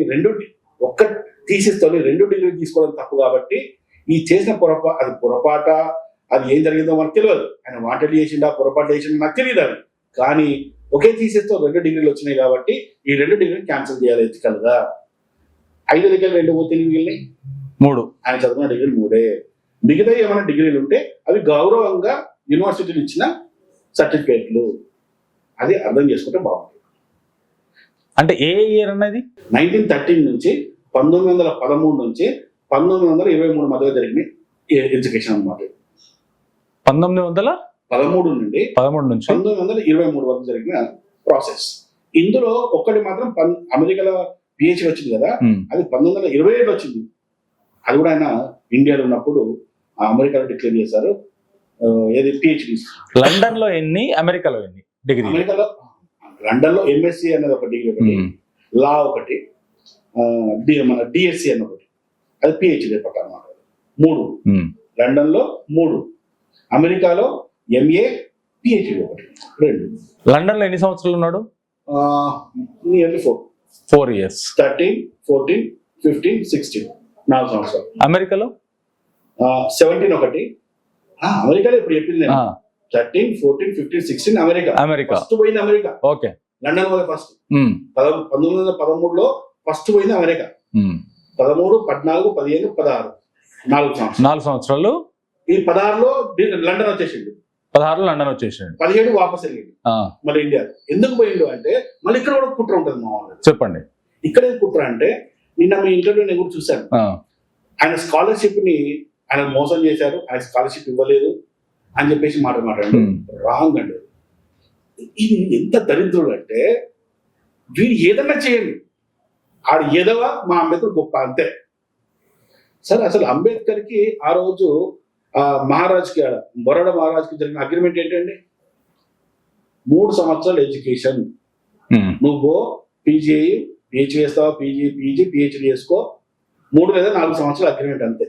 ఒక థీసిస్ తోని 2 డిగ్రీలు తీసుకోవడం తప్పు కాబట్టి ఈ చేసిన పొరపాట అది ఏం జరిగిందో మనకు తెలియదు. ఆయన వాంటెడ్ చేసిండా పొరపాటు చేసిండా నాకు తెలియదు. అది కానీ ఒకే థీసిస్ తో 2 డిగ్రీలు వచ్చినాయి కాబట్టి ఈ 2 డిగ్రీలు క్యాన్సిల్ చేయాలి ఎథికల్ గా. 5 డిగ్రీలు 2 పోతే మిగిలినాయి 3. ఆయన చదువుకున్న డిగ్రీలు 3. మిగతా ఏమైనా డిగ్రీలు ఉంటే అవి గౌరవంగా యూనివర్సిటీలు ఇచ్చిన సర్టిఫికేట్లు. అది అర్థం చేసుకుంటే బాగుంటుంది. అంటే ఏ ఇయర్ అన్నది 1913 నుంచి 1913 నుంచి 1923 మధ్య జరిగిన ఎడ్యుకేషన్ అన్నమాట. 1913 నుండి 1923 వరకు జరిగిన ప్రాసెస్. ఇందులో ఒక్కటి మాత్రం అమెరికాలో పిహెచ్డి వచ్చింది కదా, అది 1927 వచ్చింది. అది కూడా ఆయన ఇండియాలో ఉన్నప్పుడు అమెరికాలో డిక్లేర్ చేశారు. ఏది పిహెచ్డి. లండన్ లో ఎన్ని, అమెరికాలో ఎన్ని డిగ్రీ? అమెరికాలో లండన్ లో ఎంఎస్సి అనేది ఒక డిగ్రీ ఒకటి, లా ఒకటి, మన డిఎస్సి అని ఒకటి, అది పిహెచ్డి పట్ట అన్నమాట. 3 లండన్ లో, 3 అమెరికాలో ఎంఏ పిహెచ్డి ఒకటి, 2. లండన్ లో ఎన్ని సంవత్సరాలు ఉన్నాడు? Nearly 4 years. 13, 14, 15, 16 4 సంవత్సరాలు. అమెరికాలో 17 ఒకటి. అమెరికాలో ఇప్పుడు చెప్పింది 13, 14, 15, 16 అమెరికా ఫస్ట్ పోయింది. అమెరికా ఓకే, లండన్ పోయి ఫస్ట్. 1913లో ఫస్ట్ పోయింది అమెరికా. 13, 14, 15, 16 4 సంవత్సరాలు. ఈ 16లో లండన్ వచ్చేసిండు. 17 వాపస్ వెళ్ళిండు మళ్ళీ ఇండియా. ఎందుకు పోయిండు అంటే మళ్ళీ ఇక్కడ కూడా కుట్ర ఉంటుంది మా వాళ్ళు. చెప్పండి. ఇక్కడ ఏం కుట్ర అంటే నిన్న మీ ఇంటర్వ్యూ నేను కూడా చూశాను. ఆయన స్కాలర్షిప్ ని ఆయన మోసం చేశారు, ఆయన స్కాలర్షిప్ ఇవ్వలేదు అని చెప్పేసి మాట్లాడండి. రాంగ్ అండి. ఇది ఎంత దరిద్రుడు అంటే వీడు ఏదన్నా చేయండి, ఆడు ఏదవా మా అంబేద్కర్ గొప్ప అంతే. సరే, అసలు అంబేద్కర్ కి ఆ రోజు మహారాజ్కి బరోడా మహారాజ్కి జరిగిన అగ్రిమెంట్ ఏంటండి? 3 సంవత్సరాల ఎడ్యుకేషన్, నువ్వు పీజీ పిహెచ్డి చేస్తావా, పీజీ పిహెచ్డి చేసుకో, 3 లేదా 4 సంవత్సరాల అగ్రిమెంట్ అంతే.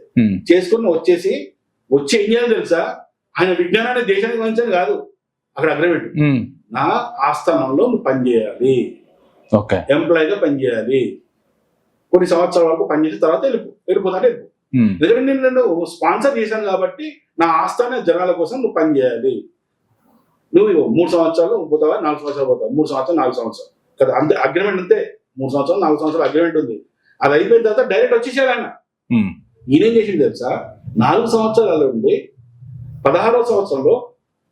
చేసుకుని వచ్చి ఏం చేయాలి తెలుసా? ఆయన విజ్ఞానాన్ని దేశానికి మంచిది కాదు అక్కడ అగ్రిమెంట్. నా ఆస్థానంలో నువ్వు పనిచేయాలి, ఎంప్లాయీగా పనిచేయాలి, కొన్ని సంవత్సరాల వరకు పనిచేసిన తర్వాత వెళ్ళిపోతాడు. ఎందుకంటే నేను స్పాన్సర్ చేశాను కాబట్టి నా ఆస్థాన జనాల కోసం నువ్వు పనిచేయాలి. నువ్వు 3 సంవత్సరాలు పోతావా, 4 సంవత్సరాలు పోతావు, 3 సంవత్సరాలు 4 సంవత్సరాలు కదా, అంతే అగ్రిమెంట్. అంతే, 3 సంవత్సరాలు 4 సంవత్సరాలు అగ్రిమెంట్ ఉంది. అది అయిపోయిన తర్వాత డైరెక్ట్ వచ్చేసాడు ఆయన. ఈయనేం చేసింది తెలుసా? 4 సంవత్సరాలు ఉండి 16వ సంవత్సరంలో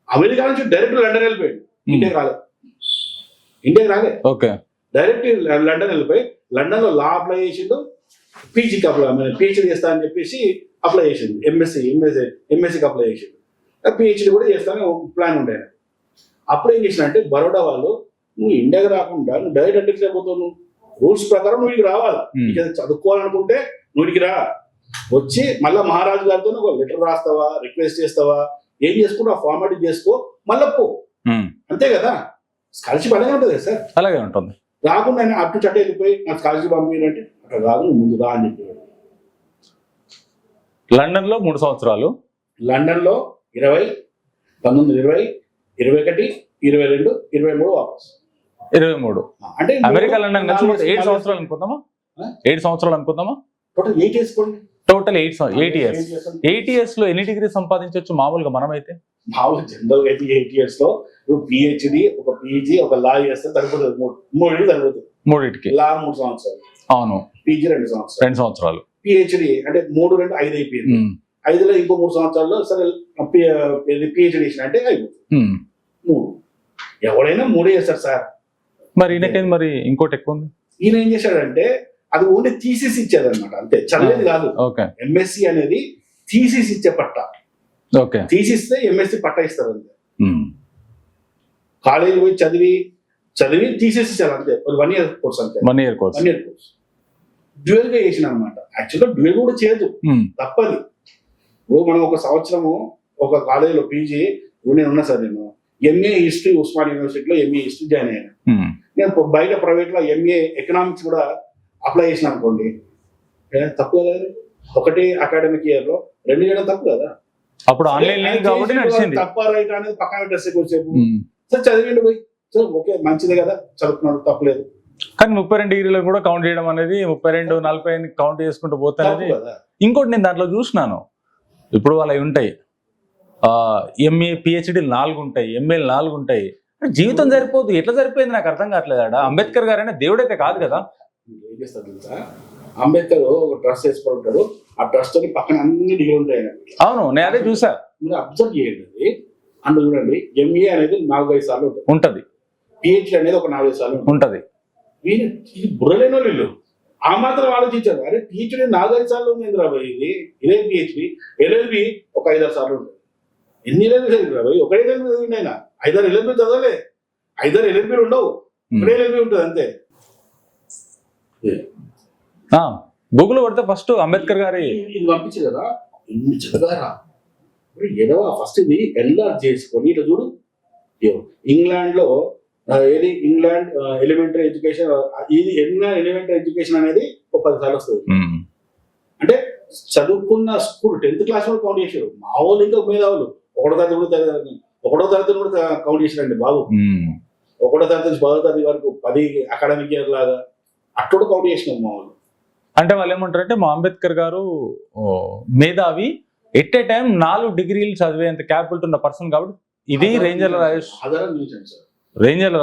అమెరికా నుంచి డైరెక్ట్ లండన్ వెళ్ళిపోయాడు. ఇండియాకి రాలే. డైరెక్ట్ లండన్ వెళ్ళిపోయి లండన్ లో లా అప్లై చేసిండు, పీజీకి పిహెచ్డి చేస్తా అని చెప్పేసి అప్లై చేసిండు, ఎంఎస్సీకి అప్లై చేసిండు, పిహెచ్డి కూడా చేస్తాను ప్లాన్ ఉండే. అప్పుడు ఏం చేసినంటే బరోడా వాళ్ళు, నువ్వు ఇండియాకి రాకుండా నువ్వు డైరెక్ట్ అడ్మిట్ అయిపోతావు, నువ్వు రూల్స్ ప్రకారం నువ్వు ఇక్కడికి రావాలి, చదువుకోవాలనుకుంటే నువ్వు ఇక్కడికి రా, వచ్చి మళ్ళీ మహారాజు గారితో ఒక లెటర్ రాస్తావా, రిక్వెస్ట్ చేస్తావా, ఏం చేసుకుంటా ఫార్మాలిటీ చేసుకో, మళ్ళీ పో, అంతే కదా. స్కాలర్షిప్ అలాగే ఉంటుంది సార్, అలాగే ఉంటుంది. రాకుండా ఆయన అటు చట్ట వెళ్ళిపోయి నాకు స్కాలర్షిప్ పంపించాలంటే అక్కడ కాదు, నువ్వు ముందు రా అని చెప్పాడు. లండన్ లో 3 సంవత్సరాలు, లండన్ లో 20, 1920, 21, 22, 23 వాపస్ 23. అంటే అమెరికా లండన్ కలిసి 7 సంవత్సరాలు అనుకుందామా? 7 సంవత్సరాలు అనుకుందామా? టోటల్ 8 వేసుకోండి. Total 8 years. 8 ఇయర్స్ లో ఎన్ని డిగ్రీ సంపాదించవచ్చు మామూలుగా మనమైతే? మామూలుగా జనరల్ అయితే 8 ఇయర్స్ లో పిహెచ్డి, ఒక పీజీ, ఒక లా చేస్తే సరిపోతుంది. 3 సరిపోతుంది. 3కి లా 3 సంవత్సరాలు, అవును, పీజీ 2 సంవత్సరాలు, పిహెచ్డి అంటే 3, 2, 5 అయిపోయింది. 5లో ఇంకో 3 సంవత్సరాల్లో సరే పిహెచ్డి చేసిన అంటే అయిపోతుంది 3. ఎవరైనా 3 చేస్తారు సార్. మరి ఈయనకేం మరి ఇంకోటి ఎక్కువ ఉంది. ఈయన ఏం చేశాడంటే అది ఓన్లీ థీసిస్ ఇచ్చేది అనమాట, అంతే, చదివేది కాదు. ఎంఎస్సి అనేది థీసిస్ ఇచ్చే పట్ట. థీసిస్తే ఎంఎస్సి పట్ట ఇస్తారు అంతే. కాలేజీ పోయి చదివి థీసిస్ ఇచ్చారు అంతే, 1 ఇయర్ కోర్స్ అంతే. 1 ఇయర్ కోర్స్ డ్యూయల్ గా చేసిన అనమాట. యాక్చువల్గా డ్యూయల్ కూడా చేయదు, తప్పది. ఇప్పుడు మనం ఒక సంవత్సరము ఒక కాలేజీలో పీజీ, నేను ఉన్నా సార్, నేను ఎంఏ హిస్టరీ ఉస్మాన్ యూనివర్సిటీలో ఎంఏ హిస్టరీ జాయిన్ అయ్యాను. నేను బయట ప్రైవేట్ లో ఎంఏ ఎకనామిక్స్ కూడా అప్లై చేసిన అనుకోండి, తప్పు కదా. ఒకటి అకాడమిక్ ఇయర్ లో 2 చేయడం తప్పు కదా. అప్పుడు తప్ప రైట్ అనేది పక్కన డ్రెస్ కొంచెంసేపు సార్ చదివిండి పోయి, సార్ ఓకే మంచిదే కదా, చదువుతున్నాడు, తప్పలేదు. కానీ 32 డిగ్రీలో కూడా కౌంట్ చేయడం అనేది 32, 40 కౌంట్ చేసుకుంటూ పోతానది. ఇంకోటి నేను దాంట్లో చూసినాను, ఇప్పుడు అలా ఉంటాయి ఎంఏ పిహెచ్డి 4 ఉంటాయి, ఎంఏలు 4 ఉంటాయి. జీవితం సరిపోదు, ఎట్లా సరిపోయింది నాకు అర్థం కావట్లేదు. అంబేద్కర్ గారు అయినా దేవుడైతే కాదు కదా. ఏం చేస్తారు తెలుసా, అంబేద్కర్ ఒక ట్రస్ట్ వేసుకొని ఉంటాడు, ఆ ట్రస్ట్ తో పక్కన అన్ని డిగ్రీ ఉంటాయి. అవును, నేను అదే చూసా. మీరు అబ్జర్వ్ చేయండి, అందులో చూడండి, ఎంఏ అనేది 4-5 సార్లు ఉంటది, పిహెచ్డి అనేది ఒక 4-5 సార్లు ఉంటది. ఇది బుర్రలేని వాళ్ళు ఆ మాత్రం ఆలోచించారు. అరే పిహెచ్డి 4-5 సార్లు ఉంది రాబాయ్, ఇదే పిహెచ్డి. ఎల్ఎల్బి ఒక 5-6 సార్లు ఉంటుంది. ఎన్ని ఎల్ఎల్బి చదివి రాబాయ్? ఒక 5 ఎల్ఎల్బి చదివింది ఆయన. 5-6 ఎల్ఎల్బి చదవలే, 5-6 ఎల్ఎల్బీలు ఉండవు, ఒకటే ఎల్ఎల్బి ఉంటుంది అంతే. గూగుల్ కొడితే ఫస్ట్ అంబేద్కర్ గారి ఇది పంపించింది కదా, ఇన్ని చదవరా ఏదో ఫస్ట్ ఇది ఎల్ఆర్ చేసుకొని ఇట్లా చూడు. ఇంగ్లాండ్ లో ఏది ఇంగ్లాండ్ ఎలిమెంటరీ ఎడ్యుకేషన్, ఇది ఎలిమెంటరీ ఎడ్యుకేషన్ అనేది ఒక 10 సార్లు వస్తుంది. అంటే చదువుకున్న స్కూల్ 10th క్లాస్ వరకు కౌంట్ చేశారు. మా వాళ్ళు ఇంకా మేధావులు 1వ తరగతి కూడా కౌంట్ చేశారండి బాబు. 1వ తరగతి నుంచి 10వ తరగతి వరకు 10 అకాడమిక్ ఇయర్ లాగా అట్లా కౌంట్ చేసినాం మా వాళ్ళు. అంటే వాళ్ళు ఏమంటారంటే మా అంబేద్కర్ గారు మేధావి, ఎట్ ఏ టైం 4 డిగ్రీలు చదివేంత క్యాపబిలిటీ ఉన్న పర్సన్ కాబట్టి. ఇది రేంజర్ల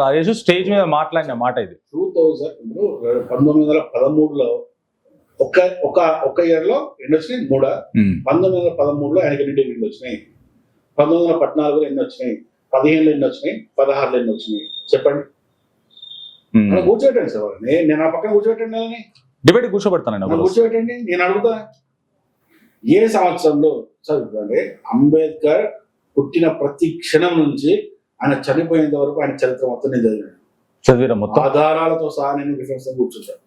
రాజేష్ స్టేజ్ మీద మాట్లాడిన మాట. ఇది 1913లో ఒక ఇయర్ లో ఎన్ని వచ్చినాయి? 3. 1913లో ఆయనకి ఎన్ని డిగ్రీలు వచ్చినాయి? 1914లో ఎన్ని వచ్చినాయి? 15లో ఎన్ని వచ్చినాయి? 16లో ఎన్ని వచ్చినాయి? చెప్పండి. కూర్చోబెట్టండి సార్ వాళ్ళని, నేను ఆ పక్కన కూర్చోబెట్టండి వాళ్ళని. డిబేట్ కూర్చోబెడతాను నన్ను కూర్చోబెట్టండి, నేను అడుగుతా. ఏ సంవత్సరంలో చదువుతుంటే అంబేద్కర్ పుట్టిన ప్రతి క్షణం నుంచి ఆయన చనిపోయేంత వరకు ఆయన చరిత్ర మొత్తం నేను చదివిన మొత్తం ఆధారాలతో సహా నేను రిఫరెన్స్ కూర్చుంటాను.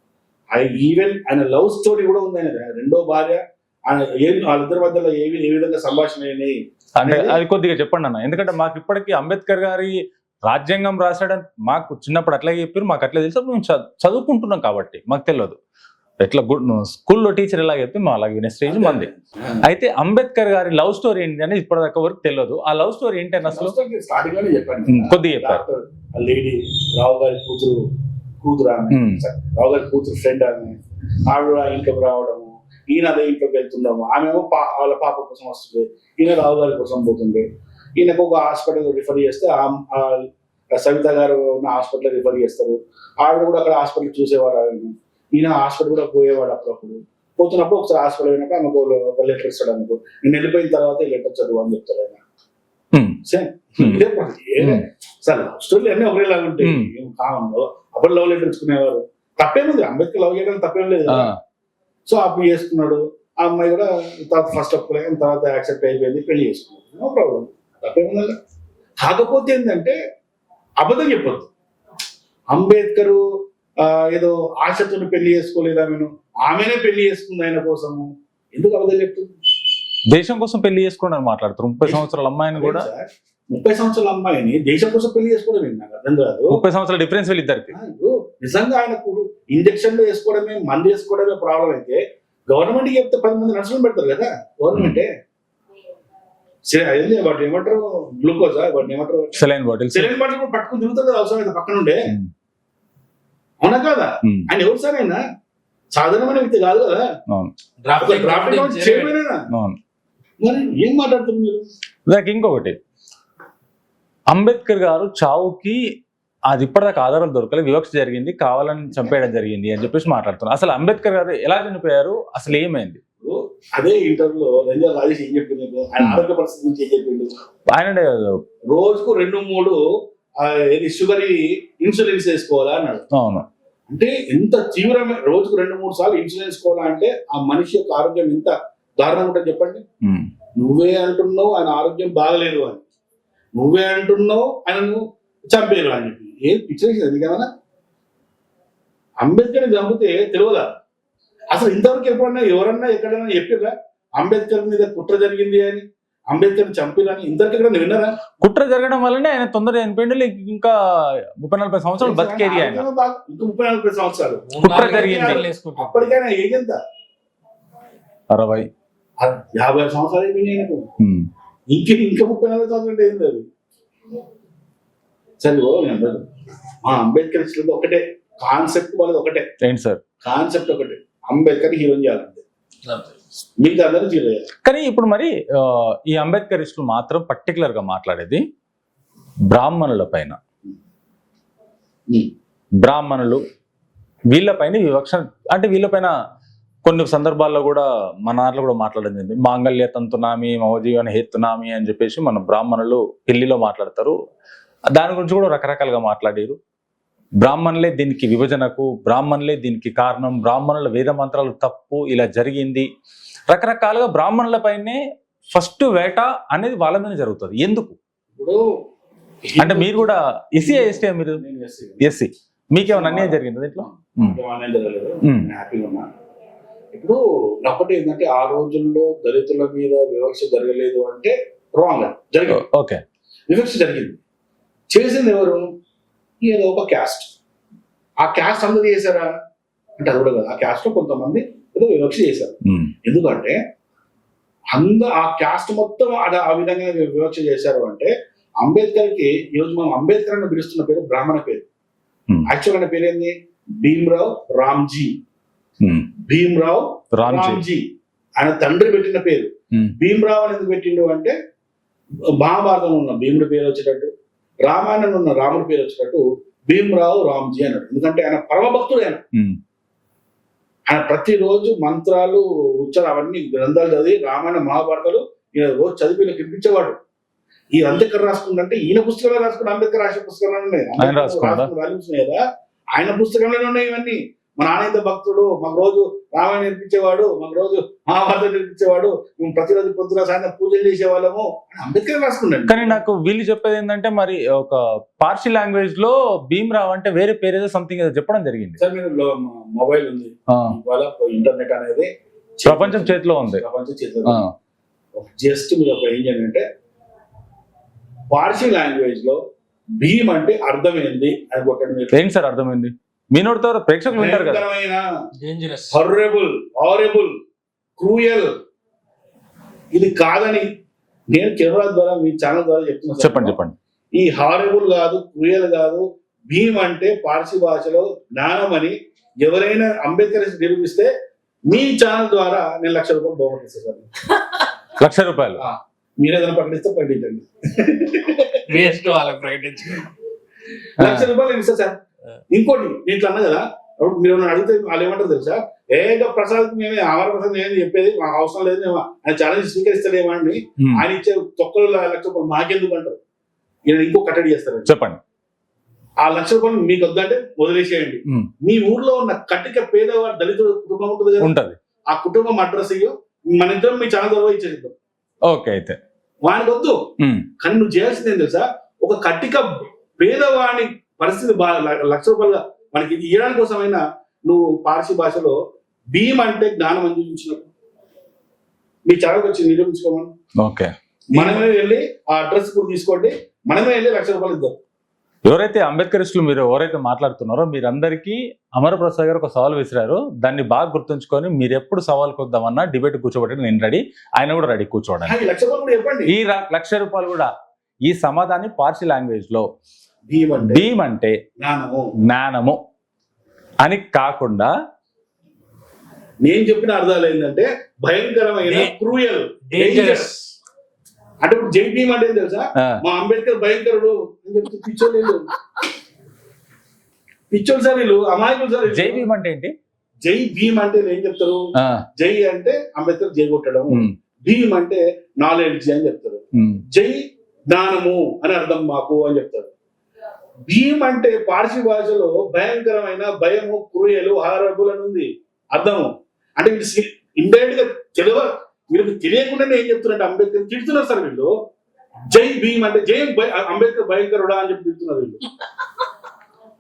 ఈవెన్ ఆయన లవ్ స్టోరీ కూడా ఉంది. ఆయన రెండో భార్య, ఆయన వాళ్ళిద్దరి మధ్యలో ఏ విధంగా సంభాషణ అయినాయి అంటే అది కొద్దిగా చెప్పండి అన్న. ఎందుకంటే మాకు ఇప్పటికీ అంబేద్కర్ గారి రాజ్యాంగం రాశాడని మాకు చిన్నప్పుడు అట్లా చెప్పారు, మాకు అట్లా తెలుసు. మేము చదువుకుంటున్నాం కాబట్టి మాకు తెలియదు. ఎట్లా స్కూల్లో టీచర్ ఎలా చెప్తే మా అలాగే వినే స్టేజ్ మంది. అయితే అంబేద్కర్ గారి లవ్ స్టోరీ ఏంటి అనేది ఇప్పటిదాకా వరకు తెలియదు. ఆ లవ్ స్టోరీ ఏంటి అని అసలు స్టార్టింగ్ లోనే చెప్పండి. కొద్దిగా చెప్పారు. లేడీ రావు గారి కూతురు ఆమె, రావు గారి కూతురు ఫ్రెండ్ ఆమె, ఆవిడ ఇంట్లోకి రావడము, ఈయన అదే ఇంట్లోకి వెళ్తున్నాము. ఆమెమో వాళ్ళ పాప కోసం వస్తుంది, ఈయన రావు గారి కోసం పోతుంది. ఈయనకు ఒక హాస్పిటల్ రిఫర్ చేస్తే సవిత గారు ఉన్న హాస్పిటల్ రిఫర్ చేస్తారు. ఆవిడ కూడా అక్కడ హాస్పిటల్ చూసేవారు. ఈయన హాస్పిటల్ కూడా పోయేవాడు. అప్పుడప్పుడు పోతున్నప్పుడు ఒకసారి హాస్పిటల్ అయినాక ఆమెకు ఒక లెటర్ ఇస్తాడు. అనుకో నేను వెళ్ళిపోయిన తర్వాత ఈ లెటర్ చదువు అని చెప్తాడు ఆయన. సార్ లవ్ స్టోరీలు అన్నీ ఒకరేలాగా ఉంటాయి. కామన్ అప్పుడు లవ్ లెటర్ ఇచ్చుకునేవారు. తప్పేముంది, అంబేద్కర్ లవ్ చేయడం తప్పేం లేదు. సో అప్పుడు చేసుకున్నాడు. ఆ అమ్మాయి కూడా తర్వాత ఫస్ట్ అప్పుడు తర్వాత యాక్సెప్ట్ అయిపోయింది, పెళ్లి చేసుకున్నాడు. నో ప్రాబ్లం, తప్పేముంది. కాకపోతే ఏంటంటే అబద్ధం చెప్పొద్దు. అంబేద్కర్ ఏదో ఆశతో పెళ్లి చేసుకోలేదు ఆమెనే పెళ్లి చేసుకుంది ఆయన కోసము. ఎందుకు అబద్ధం చెప్తుంది? దేశం కోసం పెళ్లి చేసుకోండి అని మాట్లాడుతారు. 30 సంవత్సరాల అమ్మాయిని కూడా 30 సంవత్సరాల అమ్మాయిని దేశం కోసం పెళ్లి చేసుకోవడం నాకు అర్థం కాదు. 30 సంవత్సరాల డిఫరెన్స్ వీళ్ళిద్దరికి. నిజంగా ఆయనకు ఇంజక్షన్లు వేసుకోవడమే, మందు వేసుకోవడమే ప్రాబ్లం అయితే గవర్నమెంట్ చెప్తే 10 మంది నర్సులు పెడతారు కదా గవర్నమెంటే. వాటిని ఏమంటారు, గ్లూకోజా, వాటిని ఏమంటారు, సెలైన్ బాటిల్ పట్టుకుని తిరుగుతుంది కదా అవసరం అయితే పక్కన ఉండే. అవునా కాదా? ఆయన ఎవరు సార్? ఆయన సాధారణమైన వ్యక్తి కాదు కదా. మరి ఏం మాట్లాడుతున్నారు మీరు? నాకు ఇంకొకటి, అంబేద్కర్ గారు చావుకి అది ఇప్పటిదాకా ఆధారాలు దొరకలేదు, వివక్ష జరిగింది, కావాలని చంపేయడం జరిగింది అని చెప్పేసి మాట్లాడుతున్నారు. అసలు అంబేద్కర్ గారు ఎలా చనిపోయారు, అసలు ఏమైంది? అదే ఇంటర్వ్యూలో రంజన్ రాజేష్ ఏం చెప్పింది, ఆయన ఆరోగ్య పరిస్థితి గురించి ఏం చెప్పిండు. ఆయన రోజుకు 2-3 షుగర్ ఇన్సులిన్స్ వేసుకోవాలా అన్నాడు. అవును. అంటే ఎంత తీవ్రమైన, రోజుకు 2-3 సార్లు ఇన్సులిన్స్ వేసుకోవాలా అంటే ఆ మనిషి యొక్క ఆరోగ్యం ఎంత దారుణంగా ఉంటుంది చెప్పండి. నువ్వే అంటున్నావు ఆయన ఆరోగ్యం బాగలేదు అని, నువ్వే అంటున్నావు ఆయనను చంపేరు అని చెప్పి. ఏం పిక్చర్ ఎందుకన్నా అంబేద్కర్ని చంపితే తెలియదా? అసలు ఇంతవరకు ఎప్పుడన్నా ఎవరన్నా ఎక్కడైనా చెప్పిర్రా అంబేద్కర్ మీద కుట్ర జరిగింది అని, అంబేద్కర్ చంపిరని? ఇంతవరకు ఎక్కడ విన్నారా? కుట్ర జరగడం వల్లనే ఆయన తొందరగా చనిపోయిండు. ఇంకా 30-40 సంవత్సరాలు బతికేది ఆయన. ఇంకా 30-40 సంవత్సరాలు కుట్ర జరిగింది. అప్పటికైనా ఏజ్ ఎంత? 60-50 సంవత్సరాలు అయిపోయినాయి ఆయనకు. ఇంకా 30-40 సంవత్సరాలు ఏంది అది? సరే మా అంబేద్కర్ ఒకటే కాన్సెప్ట్, వాళ్ళది ఒకటే. ఏంటి సార్ కాన్సెప్ట్? ఒకటే, అంబేద్కర్ హీరో చేయాలంటే మిగతా అందరూ జీరో చేయాలి. కానీ ఇప్పుడు మరి ఈ అంబేద్కరిస్టులు మాత్రం పర్టికులర్ గా మాట్లాడేది బ్రాహ్మణుల పైన. బ్రాహ్మణులు వీళ్ళపైన వివక్ష, అంటే వీళ్ళపైన కొన్ని సందర్భాల్లో కూడా మన దాంట్లో కూడా మాట్లాడడం జరిగింది. మాంగళ్య తంతునామి మమజీవన హేతునామి అని చెప్పేసి మన బ్రాహ్మణులు పెళ్లిలో మాట్లాడతారు. దాని గురించి కూడా రకరకాలుగా మాట్లాడారు. బ్రాహ్మణులే దీనికి విభజనకు, బ్రాహ్మణులే దీనికి కారణం, బ్రాహ్మణుల వేద మంత్రాలు తప్పు, ఇలా జరిగింది. రకరకాలుగా బ్రాహ్మణులపైనే ఫస్ట్ వేట అనేది వాళ్ళ మీద జరుగుతుంది. ఎందుకు? అంటే మీరు కూడా ఎస్సీ ఎస్టీ, మీరు ఎస్సీ, మీకేమైనా అన్యాయం జరిగింది దీంట్లో? ఇప్పుడు ఒకటి ఏంటంటే ఆ రోజుల్లో దళితుల మీద వివక్ష జరగలేదు అంటే రాంగ్. జరిగింది, ఓకే, వివక్ష జరిగింది. చేసింది ఎవరు? ఏదో ఒక క్యాస్ట్. ఆ క్యాస్ట్ అందరూ చేశారా అంటే అది కూడా కాదు. ఆ క్యాస్ట్ లో కొంతమంది ఏదో వివక్ష చేశారు. ఎందుకంటే ఆ క్యాస్ట్ మొత్తం ఆ విధంగా వివక్ష చేశారు అంటే అంబేద్కర్ కి ఈరోజు మనం అంబేద్కర్ అని పిలుస్తున్న పేరు బ్రాహ్మణ పేరు. యాక్చువల్ అనే పేరు ఏంది? భీమ్రావ్ రామ్జీ. భీమ్రావ్ రామ్జీ ఆయన తండ్రి పెట్టిన పేరు. భీమ్రావ్ అనేది పెట్టిండు అంటే మహాభారతంలో ఉన్న భీముడి పేరు వచ్చేటట్టు, రామాయణంలో ఉన్న రాముడి పేరు వచ్చేటట్టు భీమ్రావ్ రామ్జీ అన్నాడు. ఎందుకంటే ఆయన పరమ భక్తుడు. ఆయన ప్రతిరోజు మంత్రాలు ఉచ్చారు అవన్నీ గ్రంథాలు చదివి రామాయణ మహాభారతాలు ఈయన రోజు చదివి వీళ్ళకి వినిపించేవాడు. ఈ అంబేద్కర్ రాసుకుంటే ఈయన పుస్తకాలు రాసుకుంటే అంబేద్కర్ రాసిన పుస్తకాలు ఉన్నాయి కదా, ఆయన పుస్తకంలోనే ఉన్నాయి ఇవన్నీ. మా నాన్న ఇంత భక్తుడు, మాకు రోజు రామాయణం నేర్పించేవాడు, మాకు రోజు మహాభారతం నేర్పించేవాడు, మేము ప్రతిరోజు పొద్దున సాయంత్రం పూజలు చేసేవాళ్ళము అని అంబేద్కర్ రాసుకున్నాడు. కానీ నాకు వీళ్ళు చెప్పేది ఏంటంటే మరి ఒక పార్సీ లాంగ్వేజ్ లో భీమ్రావ్ అంటే వేరే పేరు ఏదో సంథింగ్ ఏదో చెప్పడం జరిగింది. సార్ మీరు మొబైల్ ఉంది, ఇవాళ ఇంటర్నెట్ అనేది ప్రపంచం చేతిలో ఉంది. ప్రపంచం చేతిలో జస్ట్ మీరు ఒక ఏం చేయండి అంటే పార్సీ లాంగ్వేజ్ లో భీమ్ అంటే అర్థమైంది అని కొట్టండి. ఏంటి సార్ అర్థమైంది? మీ నోటితో ప్రేక్షకులు వింటారు కదా. హారబుల్, హారబుల్, క్రూయల్ ఇది కాదని నేను కెమెరా ద్వారా మీ ఛానల్ ద్వారా చెప్తున్నా. చెప్పండి. ఈ హారబుల్ కాదు, క్రూయల్ కాదు, భీమ్ అంటే పార్సీ భాషలో జ్ఞానం అని ఎవరైనా అంబేద్కర్ నిరూపిస్తే మీ ఛానల్ ద్వారా నేను ₹1,00,000 బహుమతిస్తాను సార్. ₹1,00,000 మీరు ఏదైనా ప్రకటిస్తే ప్రకటించండి. ₹1,00,000 ఇస్తా సార్. ఇంకోటి నేను ఇట్లా అన్నా కదా, అప్పుడు మీరు అడిగితే వాళ్ళు ఏమంటారు తెలుసా, ప్రసాద్ మేమే ఆమర ప్రసాద్ ఏమని చెప్పేది మాకు అవసరం లేదు, ఆయన ఛాలెంజ్ స్వీకరిస్తాడేమని ఆయన ఇచ్చే తొక్కలు ₹1,00,000 మాకెందుకు అంటారు. ఈయన ఇంకో కట్టడి చేస్తారు. చెప్పండి. ఆ ₹1,00,000 మీకు వద్దంటే వదిలేసేయండి. మీ ఊర్లో ఉన్న కట్టిక పేదవాడు దళిత కుటుంబం ఉంటుంది కదా, ఆ కుటుంబం అడ్రస్ ఇయ్యో మన ఇద్దరం మీ ఛానల్ ద్వారా ఇచ్చేద్దాం. ఓకే, అయితే వానికి వద్దు. కానీ నువ్వు చేయాల్సింది ఏం తెలుసా, ఒక కట్టిక పేదవాడి పరిస్థితి ₹1,00,000 మనకి ఇవ్వడానికి కోసమైనా నువ్వు పార్సీ భాషలో భీమ్ అంటే జ్ఞానం అని చూపించినప్పుడు మీ ఛానల్కి వచ్చి నిరూపించుకోమని. ఓకే, మనమే వెళ్ళి ఆ అడ్రస్ కూడా తీసుకోండి, మనమే వెళ్ళి ₹1,00,000 ఇద్దాం. ఎవరైతే అంబేద్కరిస్టులు మీరు ఎవరైతే మాట్లాడుతున్నారో మీరందరికీ అమరప్రసాద్ గారు ఒక సవాల్ విసిరారు. దాన్ని బాగా గుర్తుంచుకొని మీరు ఎప్పుడు సవాల్ కొద్దామన్నా డిబేట్ కూర్చోబెట్టి నేను రెడీ, ఆయన కూడా రెడీ కూర్చోవడానికి. ఈ ₹1,00,000 కూడా ఈ సమాధాన్ని పార్సీ లాంగ్వేజ్ లో భీమ్ అంటే జ్ఞానము అని కాకుండా నేను చెప్పిన అర్థాలు ఏంటంటే భయంకరమైన, క్రూయల్, డేంజరస్. అంటే ఇప్పుడు జై భీమ్ అంటే ఏం తెలుసా, మా అంబేద్కర్ భయంకరుడు అని చెప్తే పిచ్చోళ్ళు సార్, వీళ్ళు అమాయకులు సార్. జై భీమ్ అంటే ఏంటి? జై భీమ్ అంటే ఏం చెప్తారు, జై అంటే అంబేద్కర్ జై కొట్టడం, భీమ్ అంటే నాలెడ్జ్ అని చెప్తారు, జై జ్ఞానము అని అర్థం మాకు అని చెప్తారు. భీమ్ అంటే పార్సీ భాషలో భయంకరమైన, భయము, క్రూయలు, హారబుల్ అని ఉంది అర్థము. అంటే ఇండైరెక్ట్ గా తెలియదు, వీళ్ళకి తెలియకుండానే ఏం చెప్తున్నట్టు అంబేద్కర్ తిడుతున్నారు సార్ వీళ్ళు. జై భీమ్ అంటే జై అంబేద్కర్ భయంకరుడా అని చెప్పి తిడుతున్నారు వీళ్ళు.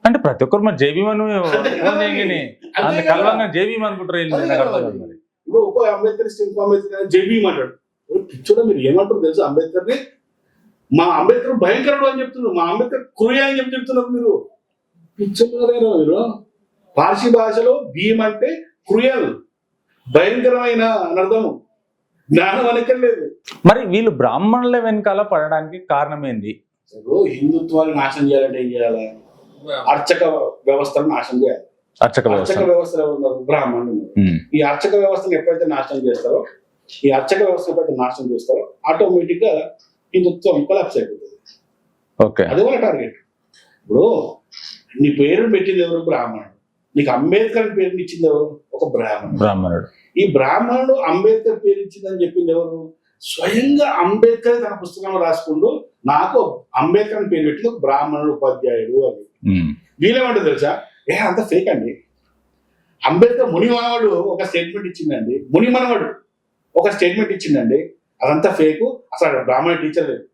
అంటే ప్రతి ఒక్కరు మరి జై భీమ్ అని కలవంగా జై భీమ్ అనుకుంటారు. ఇప్పుడు ఒక్కో అంబేద్కర్ జై భీమ్ అంటాడు. పిచ్చోడా మీరు ఏమంటారు తెలుసు, అంబేద్కర్ ని మా అంబేద్కర్ భయంకరుడు అని చెప్తున్నారు, మా అంబేద్కర్ క్రూయ అని చెప్పి చెప్తున్నారు. మీరు పిచ్చోడారేనా మీరు? పార్సీ భాషలో భీమ్ అంటే క్రూయల్, భయంకరమైన అనర్థము, జ్ఞానం అనక్కర్లేదు. మరి వీళ్ళు బ్రాహ్మణుల వెనకాల పడడానికి కారణం ఏంది? హిందుత్వాన్ని నాశనం చేయాలంటే ఏం చేయాలి? అర్చక వ్యవస్థను నాశనం చేయాలి. అర్చక వ్యవస్థలో ఉన్నారు బ్రాహ్మణులు. ఈ అర్చక వ్యవస్థను ఎప్పుడైతే నాశనం చేస్తారో, ఈ అర్చక వ్యవస్థ ఎప్పుడైతే నాశనం చేస్తారో ఆటోమేటిక్ గా హిందుత్వం కొలాప్స్ అయిపోతుంది. అది వాళ్ళ టార్గెట్. ఇప్పుడు నీ పేరు పెట్టింది ఎవరు? బ్రాహ్మణుడు. నీకు అంబేద్కర్ పేరు ఇచ్చింది ఎవరు? ఒక బ్రాహ్మణుడు. ఈ బ్రాహ్మణుడు అంబేద్కర్ పేరు ఇచ్చిందని చెప్పింది ఎవరు? స్వయంగా అంబేద్కర్ తన పుస్తకంలో రాసుకుంటూ నాకు అంబేద్కర్ పేరు పెట్టింది ఒక బ్రాహ్మణుడు, ఉపాధ్యాయుడు అని. వీళ్ళేమంటారు తెలుసా, అంత ఫేక్ అండి. అంబేద్కర్ మునిమనవడు ఒక స్టేట్మెంట్ ఇచ్చిందండి, మునిమనవడు ఒక స్టేట్మెంట్ ఇచ్చిందండి, అదంతా ఫేకు. అసలు బ్రాహ్మణ టీచర్ లేదు.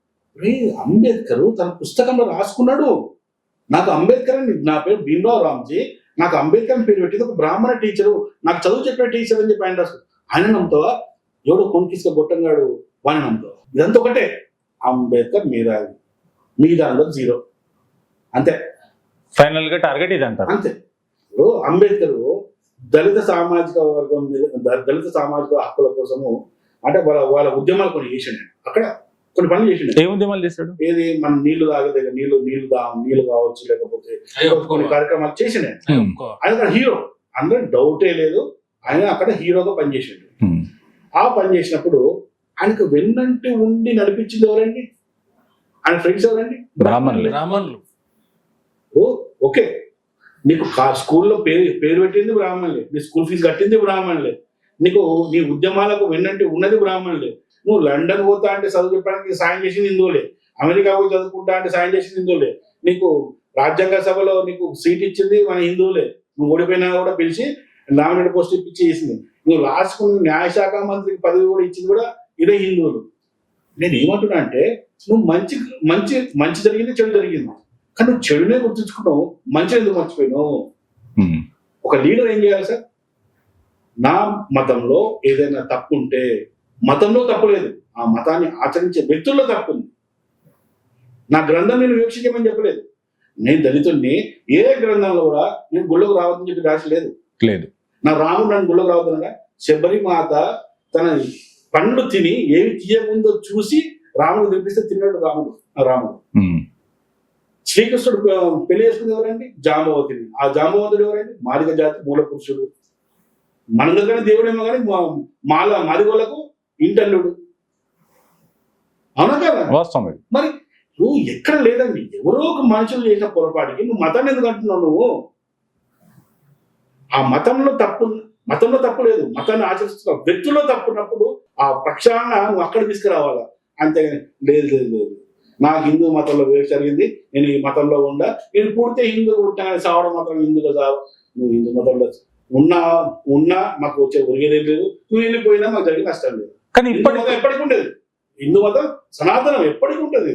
అంబేద్కర్ తన పుస్తకంలో రాసుకున్నాడు నాకు అంబేద్కర్ అని, నా పేరు భీమ్రావ్ రామ్జీ, నాకు అంబేద్కర్ పేరు పెట్టింది ఒక బ్రాహ్మణ టీచరు, నాకు చదువు చెప్పిన టీచర్ అని చెప్పి ఆయన రాసు. ఆయన నమ్ముతావా? ఎవడో కొనికిసుక గొట్టంగాడు వాడిని నమ్ముతావా? ఇదంతా ఒకటే. అంబేద్కర్ మీ దానిలో 0 అంతే. ఫైనల్ గా టార్గెట్ ఇది అంటారు అంతే. ఇప్పుడు అంబేద్కర్ దళిత సామాజిక వర్గం మీద, దళిత సామాజిక హక్కుల కోసము అంటే వాళ్ళ ఉద్యమాలు కొన్ని చేసిండు. అక్కడ కొన్ని పనులు చేసిండు. ఏ ఉద్యమాలు చేశాడు? ఏది మన నీళ్లు తాగలేదు, నీళ్లు కావచ్చు, లేకపోతే కొన్ని కార్యక్రమాలు చేసిండు. ఆయన హీరో, అందరూ డౌటే లేదు, ఆయన అక్కడ హీరోగా పనిచేసిండు. ఆ పని చేసినప్పుడు ఆయనకు వెన్నంటి ఉండి నడిపించింది ఎవరండి? ఆయన ఫ్రెండ్స్ ఎవరండి? బ్రాహ్మణులు. ఓకే, నీకు స్కూల్లో పేరు పెట్టింది బ్రాహ్మణులే, నీ స్కూల్ ఫీజు కట్టింది బ్రాహ్మణులే, నీకు నీ ఉద్యమాలకు వెన్నంటి ఉన్నది బ్రాహ్మణులే. నువ్వు లండన్ పోతా అంటే చదువు చెప్పడానికి సాయం చేసింది హిందువులే, అమెరికా పోయి చదువుకుంటా అంటే సాయం చేసింది హిందువులే, నీకు రాజ్యాంగ సభలో నీకు సీట్ ఇచ్చింది మన హిందువులే, నువ్వు ఓడిపోయినా కూడా పిలిచి నామినేట్ పోస్ట్ ఇప్పించి చేసింది. నువ్వు లాస్ట్ న్యాయశాఖ మంత్రికి పదవి కూడా ఇచ్చింది కూడా ఇదే హిందువులు. నేను ఏమంటున్నా అంటే నువ్వు మంచి మంచి మంచి జరిగింది, చెడు జరిగింది, కానీ నువ్వు చెడునే గుర్తుంచుకున్నావు, మంచి ఎందుకు మర్చిపోయినావు? ఒక లీడర్ ఏం చేయాలి సార్? నా మతంలో ఏదైనా తప్పు ఉంటే, మతంలో తప్పు లేదు, ఆ మతాన్ని ఆచరించే వ్యక్తుల్లో తప్పు ఉంది. నా గ్రంథం నేను వివక్షించమని చెప్పలేదు. నేను దళితుడిని, ఏ గ్రంథంలో కూడా నేను గుళ్ళకు రావద్దని చెప్పి రాసలేదు. నా రాముడు నన్ను గుళ్ళకు రావద్దనగా, శబరిమాత తన పండ్లు తిని ఏవి తీయముందో చూసి రాముడు తినిపిస్తే తిన్నాడు రాముడు. శ్రీకృష్ణుడు పెళ్లి చేసుకుంది ఎవరండి? జాంబవతిని. ఆ జాంబవతుడు ఎవరండి? మాదిగ జాతి మూల పురుషుడు. మన దగ్గర దేవుడేమో కానీ మాదిగోళ్లకు ఇంటల్లుడు. అవునా కదా? మరి నువ్వు ఎక్కడ లేదండి, ఎవరో ఒక మనుషులు చేసిన పొరపాటుకి నువ్వు మతాన్ని ఎందుకు అంటున్నావు? నువ్వు ఆ మతంలో తప్పు లేదు, మతాన్ని ఆచరిస్తున్న వ్యక్తుల్లో తప్పున్నప్పుడు ఆ ప్రక్షాళన నువ్వు అక్కడ తీసుకురావాలా. అంతే లేదు, నాకు హిందూ మతంలో వేరు జరిగింది, నేను ఈ మతంలో నేను పుడితే హిందూ పుట్టినా సావడం మాత్రం హిందూలో సావు. నువ్వు హిందూ మతంలో ఉన్నా మాకు వచ్చే ఒరిగేదేం లేదు, నువ్వు వెళ్ళిపోయినా మాకు జరిగిన నష్టం లేదు. కానీ ఎప్పటికి ఉండేది హిందూ మతం, సనాతనం ఎప్పటికి ఉంటుంది.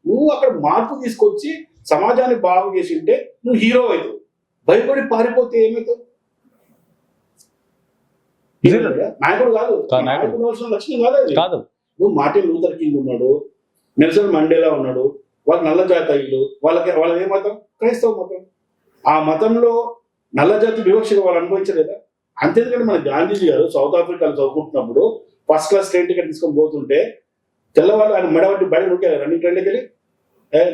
నువ్వు అక్కడ మార్పు తీసుకొచ్చి సమాజాన్ని బాగు చేసి ఉంటే నువ్వు హీరో అవుతావు. భయపడి పారిపోతే ఏమవుతావు? నాయకుడు కాదు, లక్షణం కాదు. నువ్వు మార్టిన్ లూథర్ కింగ్ ఉన్నాడు, నెల్సన్ మండేలా ఉన్నాడు, వాళ్ళు నల్ల జాతీయులు, వాళ్ళది ఏ మతం? క్రైస్తవ మతం. ఆ మతంలో నల్ల జాతి వివక్షగా వాళ్ళు అనుభవించలేదా? అంతేందుకంటే మన గాంధీజీ గారు సౌత్ ఆఫ్రికాలో చదువుకుంటున్నప్పుడు ఫస్ట్ క్లాస్ ట్రైన్ టికెట్ తీసుకొని పోతుంటే తెల్లవాళ్ళు ఆయన మెడబట్టి బయట నూకారు రన్నింగ్ ట్రైన్కి వెళ్ళి,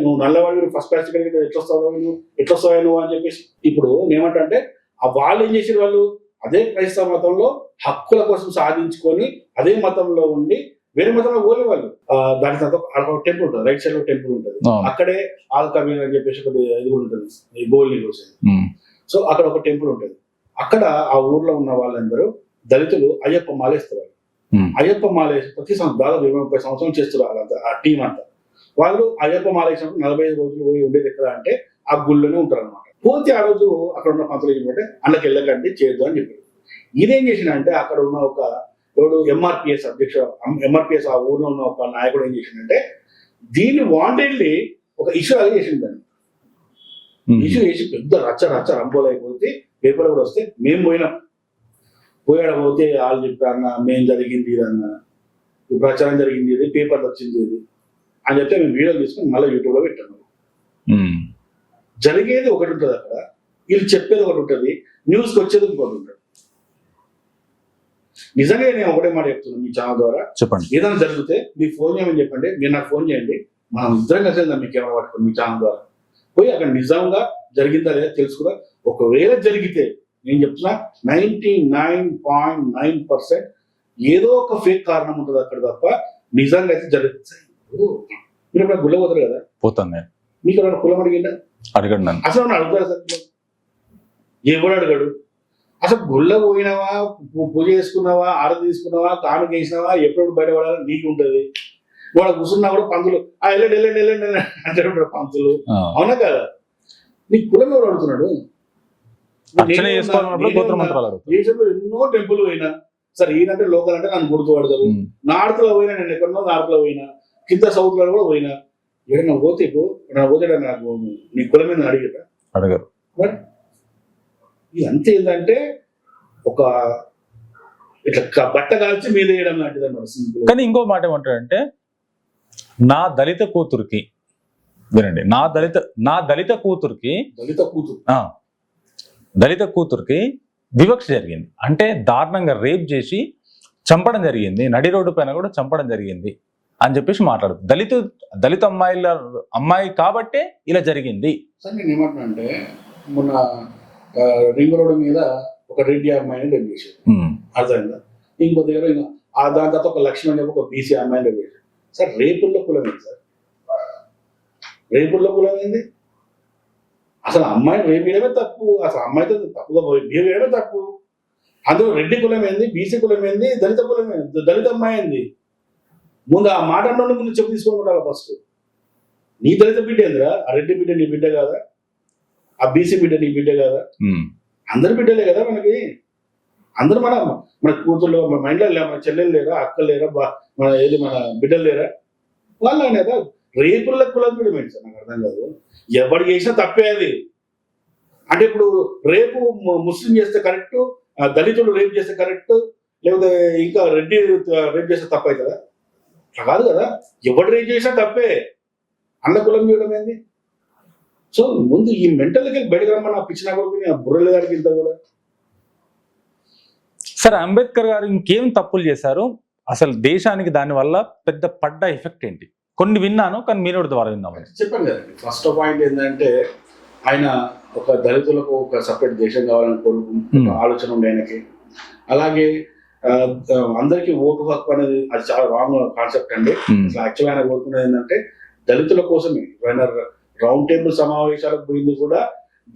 నువ్వు నల్లవాడు ఫస్ట్ క్లాస్ టికెట్ ఎట్లొస్తావు నువ్వు అని చెప్పేసి. ఇప్పుడు ఏమంటే వాళ్ళు ఏం చేసారు? వాళ్ళు అదే క్రైస్తవ మతంలో హక్కుల కోసం సాధించుకొని అదే మతంలో ఉండి వేరే మతంలో పోలే వాళ్ళు. దాని తర్వాత టెంపుల్ ఉంటుంది, రైట్ సైడ్ లో టెంపుల్ ఉంటుంది, అక్కడే ఆల్ కబీర్ అని చెప్పేసి ఒకటి ఇది కూడా ఉంటుంది, ఈ గోల్ని రోజు. సో అక్కడ ఒక టెంపుల్ ఉంటుంది. అక్కడ ఆ ఊర్లో ఉన్న వాళ్ళందరూ దళితులు అయ్యప్ప మాలేస్తారు. అయ్యప్ప మాలేసి ప్రతి దాదాపు 20-30 సంవత్సరాలు చేస్తారు వాళ్ళంతా, ఆ టీం అంతా. వాళ్ళు అయ్యప్ప మాలేసినప్పుడు 45 రోజులు పోయి ఉండేది ఎక్కడ అంటే ఆ గుళ్ళోనే ఉంటారు అనమాట. పోతే ఆ రోజు అక్కడ ఉన్న పంతులు ఏంటంటే అన్నకి వెళ్ళకండి చేయొద్దు అని చెప్పారు. ఇదేం చేసిన అంటే అక్కడ ఉన్న ఒక ఎంఆర్పిఎస్ అధ్యక్షుడు, ఎంఆర్పిఎస్ ఆ ఊర్లో ఉన్న ఒక నాయకుడు ఏం చేసిందంటే దీన్ని వాంటెడ్లీ ఒక ఇష్యూ అది చేసింది. దాన్ని ఇష్యూ చేసి పెద్ద రచ్చ రంపోలైపోతే పేపర్లు కూడా వస్తే మేము పోయాడ పోతే వాళ్ళు చెప్పారన్న మేము జరిగింది ఇదన్న, ప్రచారం జరిగింది ఇది, పేపర్లు వచ్చింది ఇది అని చెప్తే మేము వీడియోలు తీసుకుని మళ్ళీ యూట్యూబ్ లో పెట్టాము. జరిగేది ఒకటి ఉంటుంది అక్కడ, వీళ్ళు చెప్పేది ఒకటి ఉంటుంది, న్యూస్కి వచ్చేది ఇంకోటి ఉంటుంది. నిజంగా నేను ఒకటే మాట చెప్తున్నాను మీ ఛానల్ ద్వారా, చెప్పండి ఏదైనా జరిగితే మీకు ఫోన్ చేయమని చెప్పండి, మీరు నాకు ఫోన్ చేయండి, మనం ఇద్దరం కలిసి మీకు కెమెరా పట్టుకోండి మీ ఛానల్ ద్వారా పోయి అక్కడ నిజంగా జరిగిందా లేదా తెలుసుకున్నా. ఒకవేళ జరిగితే నేను చెప్తున్నా 99.9% ఏదో ఒక ఫేక్ కారణం ఉంటుంది అక్కడ తప్ప నిజంగా అయితే జరుగుతుంది. మీరు ఎప్పుడు గుళ్ళ పోతారు కదా, పోతాను నేను, మీకు ఎవరైనా కులం అడగండి అసలు అడుగుతారు సార్? ఎవడు అడగడు. అసలు గుళ్ళ పోయినావా, పూజ చేసుకున్నావా, ఆరతి తీసుకున్నావా, కానుక వేసినావా, ఎప్పుడు బయటపడాలి నీకు ఉంటుంది. వాడు కూర్చున్నా కూడా పంతులు వెళ్ళండి అంటే పంతులు, అవునా కదా? నీ కులం ఎవరు అడుగుతున్నాడు? దేశంలో ఎన్నో టెంపుల్ పోయినా సరే, ఈయనంటే లోకల్ అంటే నన్ను గుర్తుపడతారు. నార్త్ లో పోయినా, నేను ఎక్కడో నార్త్ లో పోయినా, కింద సౌత్ లో కూడా పోయినా, ఏదైనా పోతే నాకు నీ కులం మీద అడగరు. ఇది అంతే. ఏంటంటే ఒక ఇట్లా బట్ట కాల్చి మీద వేయడం లాంటిది అన్నమాట, సింపుల్. కానీ ఇంకో మాట ఏమంటాడంటే నా దళిత కూతురికి, వినండి, నా దళిత కూతురికి వివక్ష జరిగింది అంటే దారుణంగా రేప్ చేసి చంపడం జరిగింది, నడి రోడ్డు పైన కూడా చంపడం జరిగింది అని చెప్పేసి మాట్లాడు. దళిత అమ్మాయి కాబట్టే ఇలా జరిగింది. సార్ నేను ఏమంటున్నా అంటే మొన్న రింగ్ రోడ్డు మీద ఒక రెడ్డి అమ్మాయిని రేప్ చేశారు, అర్థమైందా? ఇంకో దగ్గర దాని తర్వాత ఒక లక్ష్మణ్ అని చెప్పి ఒక బీసీ అమ్మాయిని రేప్ చేశారు. సార్ రేపుల్లో కులం ఏంటి సార్? రేపుల్లో కులం ఏంది? అసలు అమ్మాయిని రేపు చేయడమే తప్పు, అసలు అమ్మాయితో తప్పుగా బిహేవ్ చేయడమే తప్పు. అందులో రెడ్డి కులం ఏంది, బీసీ కులం ఏంది, దళిత కులం ఏంది, దళిత అమ్మాయి ఏంది? ముందు ఆ మాట అన్న ముందు చెప్పు తీసుకుంటారా ఫస్ట్. నీ దళిత బిడ్డ ఏందిరా? ఆ రెడ్డి బిడ్డ నీ బిడ్డ కాదా? ఆ బీసీ బిడ్డ నీ బిడ్డ కాదా? అందరు బిడ్డలే కదా మనకి, అందరూ మన కూతుర్లు, మన మైండ్లో లేరా, మన చెల్లెలు లేరా, అక్కలు లేరా, మన బిడ్డలు లేరా, వాళ్ళు అనేది రేపుల కులం కూడా ఏంటి సార్ నాకు అర్థం కాదు. ఎవరు చేసినా తప్పే అది. అంటే ఇప్పుడు రేపు ముస్లిం చేస్తే కరెక్ట్, దళితులు రేపు చేస్తే కరెక్ట్, లేకపోతే ఇంకా రెడ్డి రేపు చేస్తే తప్పు అవుతుందా? అట్లా కాదు కదా, ఎవరు రేపు చేసినా తప్పే. అన్న కులం చేయడం ఏంది? సో ముందు ఈ మెంటల్కి బయటకు రమ్మని పిచ్చిన కొడుకు బుర్రల గారికి ఇంత కూడా. సరే, అంబేద్కర్ గారు ఇంకేం తప్పులు చేశారు అసలు దేశానికి, దాని వల్ల పెద్ద పడ్డ ఎఫెక్ట్ ఏంటి? కొన్ని విన్నాను, కానీ మీరు ద్వారా విన్నామని చెప్పాను కదండి. ఫస్ట్ పాయింట్ ఏంటంటే ఆయన ఒక దళితులకు ఒక సపరేట్ దేశం కావాలని కోరుకుంటున్న ఆలోచన ఉండే ఆయనకి. అలాగే అందరికీ ఓటు హక్కు అనేది అది చాలా రాంగ్ కాన్సెప్ట్ అండి. అసలు యాక్చువల్ ఆయన కోరుకునేది ఏంటంటే దళితుల కోసమే. ఆయన రౌండ్ టేబుల్ సమావేశాలకు పోయింది కూడా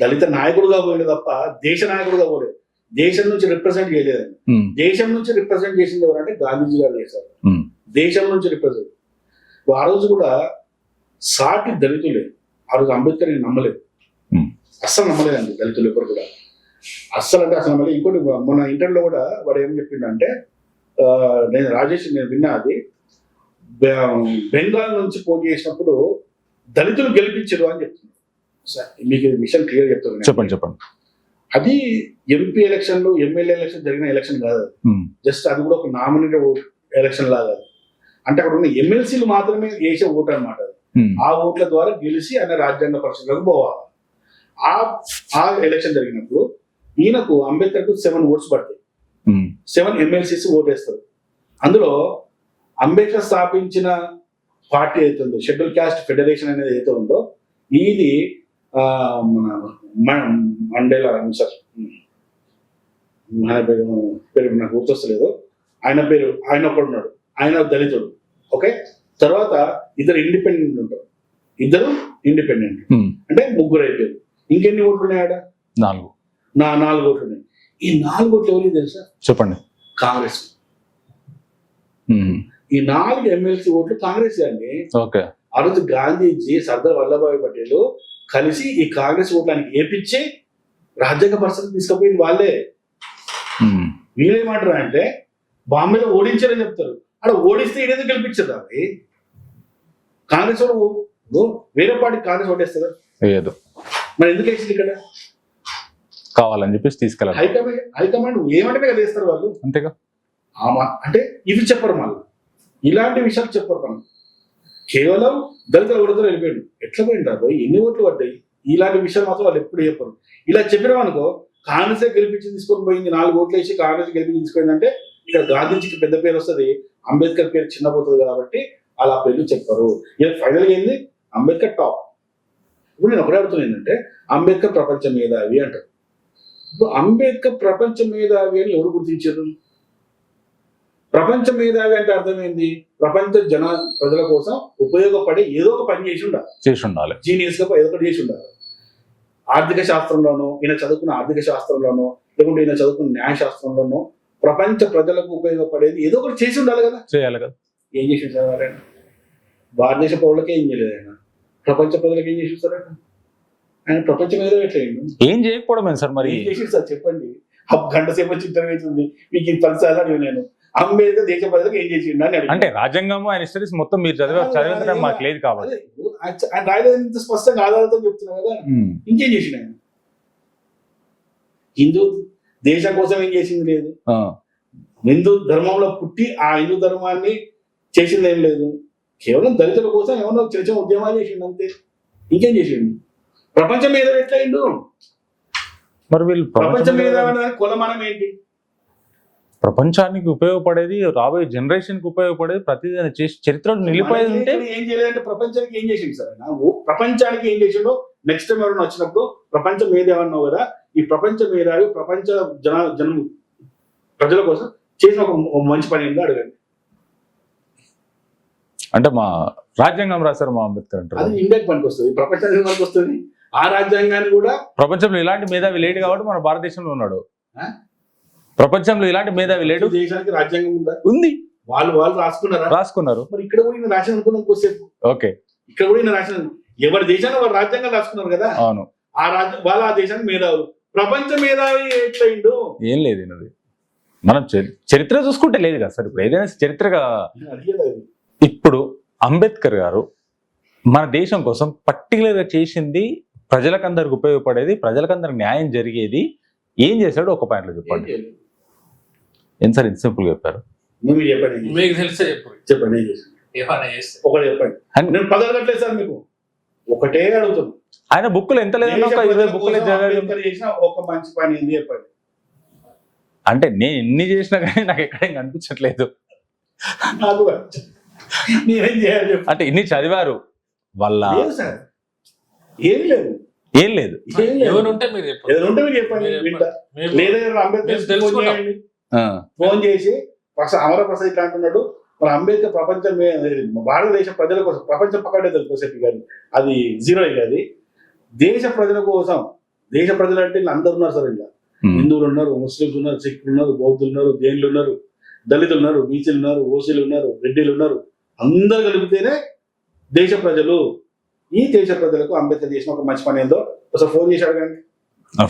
దళిత నాయకుడుగా పోయింది తప్ప దేశ నాయకుడుగా పోలేదు. దేశం నుంచి రిప్రజెంట్ చేయలేదండి. దేశం నుంచి రిప్రజెంట్ చేసింది ఎవరంటే గాంధీజీ గారు చేశారు. దేశం నుంచి రిప్రజెంట్. ఆ రోజు కూడా సాటి దళితులే ఆ రోజు అంబేద్కర్ నమ్మలేదు, అస్సలు నమ్మలేదండి దళితులు ఎప్పుడు కూడా, అస్సలు అంటే అసలు నమ్మలేదు. ఇంకోటి మన ఇంటర్లో కూడా వాడు ఏం చెప్పిండంటే, నేను విన్నా అది, బెంగాల్ నుంచి పోటీ చేసినప్పుడు దళితులు గెలిపించరు అని చెప్తున్నారు. మీకు విషయం క్లియర్ చెప్తాను. చెప్పండి. అది ఎంపీ ఎలక్షన్లు, ఎమ్మెల్యే ఎలక్షన్ జరిగిన ఎలక్షన్ కాదు, జస్ట్ అది కూడా ఒక నామినేటెడ్ ఎలక్షన్ లాగా. అంటే అక్కడ ఉన్న ఎమ్మెల్సీలు మాత్రమే వేసే ఓటు అనమాట. ఆ ఓట్ల ద్వారా గెలిచి ఆయన రాజ్యాంగ పరిషత్లకు పోవాలి. ఆ ఎలక్షన్ జరిగినప్పుడు ఈయనకు అంబేద్కర్కు 7 ఓట్స్ పడతాయి. 7 ఎమ్మెల్సీస్ ఓటేస్తారు. అందులో అంబేద్కర్ స్థాపించిన పార్టీ అయితే ఉందో, షెడ్యూల్ క్యాస్ట్ ఫెడరేషన్ అనేది అయితే ఉందో, ఇది మన మండేలా సార్, ఆయన పేరు నాకు గుర్తొస్తలేదు. ఆయన ఒకడున్నాడు, ఆయన దళితుడు. ఓకే, తర్వాత ఇద్దరు ఇండిపెండెంట్ ఉంటారు. అంటే 3 అయిపోయారు. ఇంకెన్ని ఓట్లు ఉన్నాయాడ? 4 ఓట్లు ఉన్నాయి. ఈ 4 ఓట్లు ఎవరికి తెలుసా? చెప్పండి. కాంగ్రెస్. ఈ 4 ఎమ్మెల్సీ ఓట్లు కాంగ్రెస్ అండి. ఓకే. ఆ రోజు గాంధీజీ, సర్దార్ వల్లభాయ్ పటేల్ కలిసి ఈ కాంగ్రెస్ ఓట్లకి ఏపించి రాజ్యాంగ పరిస్థితి తీసుకుపోయింది వాళ్ళే. వీళ్ళేమంటారు అంటే బాంబేలో ఓడించారని చెప్తారు. అక్కడ ఓడిస్తే ఈడేది గెలిపించదు. అది కాంగ్రెస్ వాడు వేరే పార్టీ కాంగ్రెస్ ఓటేస్తుందా? లేదు. మరి ఎందుకు వేసింది? ఇక్కడ కావాలని చెప్పేసి తీసుకెళ్ళాలి. హైకమాండ్ ఏమంటే కదా వేస్తారు వాళ్ళు, అంతేగా. అంటే ఇవి చెప్పరు, మళ్ళీ ఇలాంటి విషయాలు చెప్పరు. మనం కేవలం దళితుల ఓటుతో వెళ్ళిపోయాడు. ఎట్లా పోయింటారు, ఎన్ని ఓట్లు పడ్డాయి, ఇలాంటి విషయాలు మాత్రం వాళ్ళు ఎప్పుడు చెప్పరు. ఇలా చెప్పినాం అనుకో, కాంగ్రెస్ గెలిపించి తీసుకొని పోయింది, 4 ఓట్లు వేసి కాంగ్రెస్ గెలిపించి తీసుకుందంటే ఇక్కడ గాంధీజీకి పెద్ద పేరు వస్తుంది, అంబేద్కర్ పేరు చిన్నపోతుంది. కాబట్టి అలా పేర్లు చెప్పరు. ఇలా ఫైనల్గా ఏంది, అంబేద్కర్ టాప్. ఇప్పుడు నేను ఒకటే అడుగుతున్నా ఏంటంటే, అంబేద్కర్ ప్రపంచ మేధావి అంటారు. ఇప్పుడు అంబేద్కర్ ప్రపంచ మేధావి అని ఎవరు గుర్తించారు? ప్రపంచ మేధావి అంటే అర్థమైంది, ప్రపంచ ప్రజల కోసం ఉపయోగపడే ఏదో ఒక పని చేసి ఉండాలి, జీనియస్ గా ఏదో ఒకటి చేసి ఉండాలి. ఆర్థిక శాస్త్రంలోనో, ఈయన చదువుకున్న ఆర్థిక శాస్త్రంలోనో, లేకుంటే ఈయన చదువుకున్న న్యాయ శాస్త్రంలోనో ప్రపంచ ప్రజలకు ఉపయోగపడేది ఏదో ఒకటి చేసి ఉండాలి కదా. చేయాలి కదా. ఏం చేసి ఉంటారు ఆయన? భారతదేశ పౌరులకే ఏం చేయలేదు ఆయన, ప్రపంచ ప్రజలకు ఏం చేసి ఉంటారు ఆయన? ప్రపంచ మీద ఎట్లా ఏం చేయకపోవడం సార్? మరి ఏం చేసి సార్ చెప్పండి. గంట సేపు వచ్చి ఇంటర్వ్యూ అవుతుంది మీకు, ఈ 10 సార్లు అడిగి నేను అంబేద్కర్ దేశ ప్రజలకు ఏం చేసిండు అని అడిగి. అంటే రాజ్యాంగం, ఆయన స్టడీస్ మొత్తం మీరు చదివేంత మాకు లేదు కాబట్టి ఆయన రాయలేదు, ఇంత స్పష్టంగా ఆధారాలతో చెప్తున్నా కదా. ఇంకేం చేసిండు ఆయన? హిందూ దేశం కోసం ఏం చేసింది లేదు. హిందూ ధర్మంలో పుట్టి ఆ హిందూ ధర్మాన్ని చేసింది ఏం లేదు. కేవలం దళితుల కోసం ఏమన్నా చిన్న చిన్న ఉద్యమాలు చేసిండు అంతే. ఇంకేం చేసిండు? ప్రపంచం మీద ఎట్లయిండు? మరి వీళ్ళు ప్రపంచం మీద కులమానం ఏంటి? ప్రపంచానికి ఉపయోగపడేది, రాబోయే జనరేషన్ కి ఉపయోగపడేది ప్రతిదీ చేసి చరిత్రలో నిలిపోయేది ఉంటే ఏం చేయలేదంటే ప్రపంచానికి ఏం చేసిండు సార్? ప్రపంచానికి ఏం చేసిండో నెక్స్ట్ టైం ఎవరైనా వచ్చినప్పుడు ప్రపంచం మీద ఏమన్నావు కదా, ఈ ప్రపంచం మీద ప్రపంచ జనం ప్రజల కోసం చేసిన ఒక మంచి పని ఏంటో అడగండి. అంటే మా రాజ్యాంగం రాశారు మా అంబేద్కర్ అంటారు, అది ఇండియాకి పనికి వస్తుంది, ప్రపంచానికి పనికి వస్తుంది. ఆ రాజ్యాంగాన్ని కూడా ప్రపంచంలో ఇలాంటి మేధావి లేడు కాబట్టి మన భారతదేశంలో ఉన్నాడు. ప్రపంచంలో ఇలాంటి మేధావి లేడు. దేశానికి రాజ్యాంగం ఉందా? ఉంది. వాళ్ళు రాసుకున్నారు. మరి ఇక్కడ కూడా ఈయన రాసిన అనుకున్నాం కొద్దిసేపు. ఓకే, ఇక్కడ కూడా ఈయన రాసిన, ఎవరి దేశాన్ని వారు రాజ్యాంగం రాసుకున్నారు కదా. అవును. వాళ్ళ ఆ దేశానికి మేధావులు. ప్రపంచ మేధావి ఎట్లయిండు? ఏం లేదు ఇది. మనం చరిత్ర చూసుకుంటే లేదు కదా సార్. ఇప్పుడు ఏదైనా చరిత్రగా ఇప్పుడు అంబేద్కర్ గారు మన దేశం కోసం పర్టికులర్గా చేసింది ప్రజలకందరికి ఉపయోగపడేది, ప్రజలకందరికి న్యాయం జరిగేది ఏం చేశాడు ఒక పాయింట్లో చెప్పండి. ఏం సార్ ఇంత సింపుల్గా చెప్పారు? నువ్వు చెప్పండి, మీకు తెలిసే చెప్పండి ఏం చేసి ఒకటి చెప్పండి. నేను పదాలు కట్టలేదు సార్, మీకు ఒకటే అడుగుతాను. ఆయన బుక్కులు ఎంత లేదన్నా ఒక 20 బుక్కులు చేసిన ఒక మంచి పని ఏంది చెప్పండి. అంటే నేను ఎన్ని చేసినా కానీ నాకు ఎక్కడేం కనిపించట్లేదు. నాకు నేనేం చేయాలి చెప్పు. అంటే ఇన్ని చదివారు వాళ్ళ సార్, ఏం లేదు ఏం లేదు. ఎవరుంటే మీరు చెప్పండి. లేదా అంబేద్కర్ ఫోన్ చేసి అమరప్రసాద్ ఇట్లా అంటున్నాడు, మన అంబేద్కర్ ప్రపంచం భారతదేశ ప్రజల కోసం, ప్రపంచం పక్కడే తెలుసుకోసేపు కానీ అది జీరో అది దేశ ప్రజల కోసం. దేశ ప్రజలు అంటే అందరు ఉన్నారు సార్. ఇలా హిందువులు ఉన్నారు, ముస్లింస్ ఉన్నారు, సిక్కులు ఉన్నారు, బౌద్ధులు ఉన్నారు, జైన్లు ఉన్నారు, దళితులు ఉన్నారు, బీసీలు ఉన్నారు, ఓసీలు ఉన్నారు, రెడ్డిలు ఉన్నారు. అందరు కలిపితేనే దేశ ప్రజలు. ఈ దేశ ప్రజలకు అంబేద్కర్ చేసిన ఒక మంచి పని ఏందో ఒకసారి ఫోన్ చేసి అడగండి.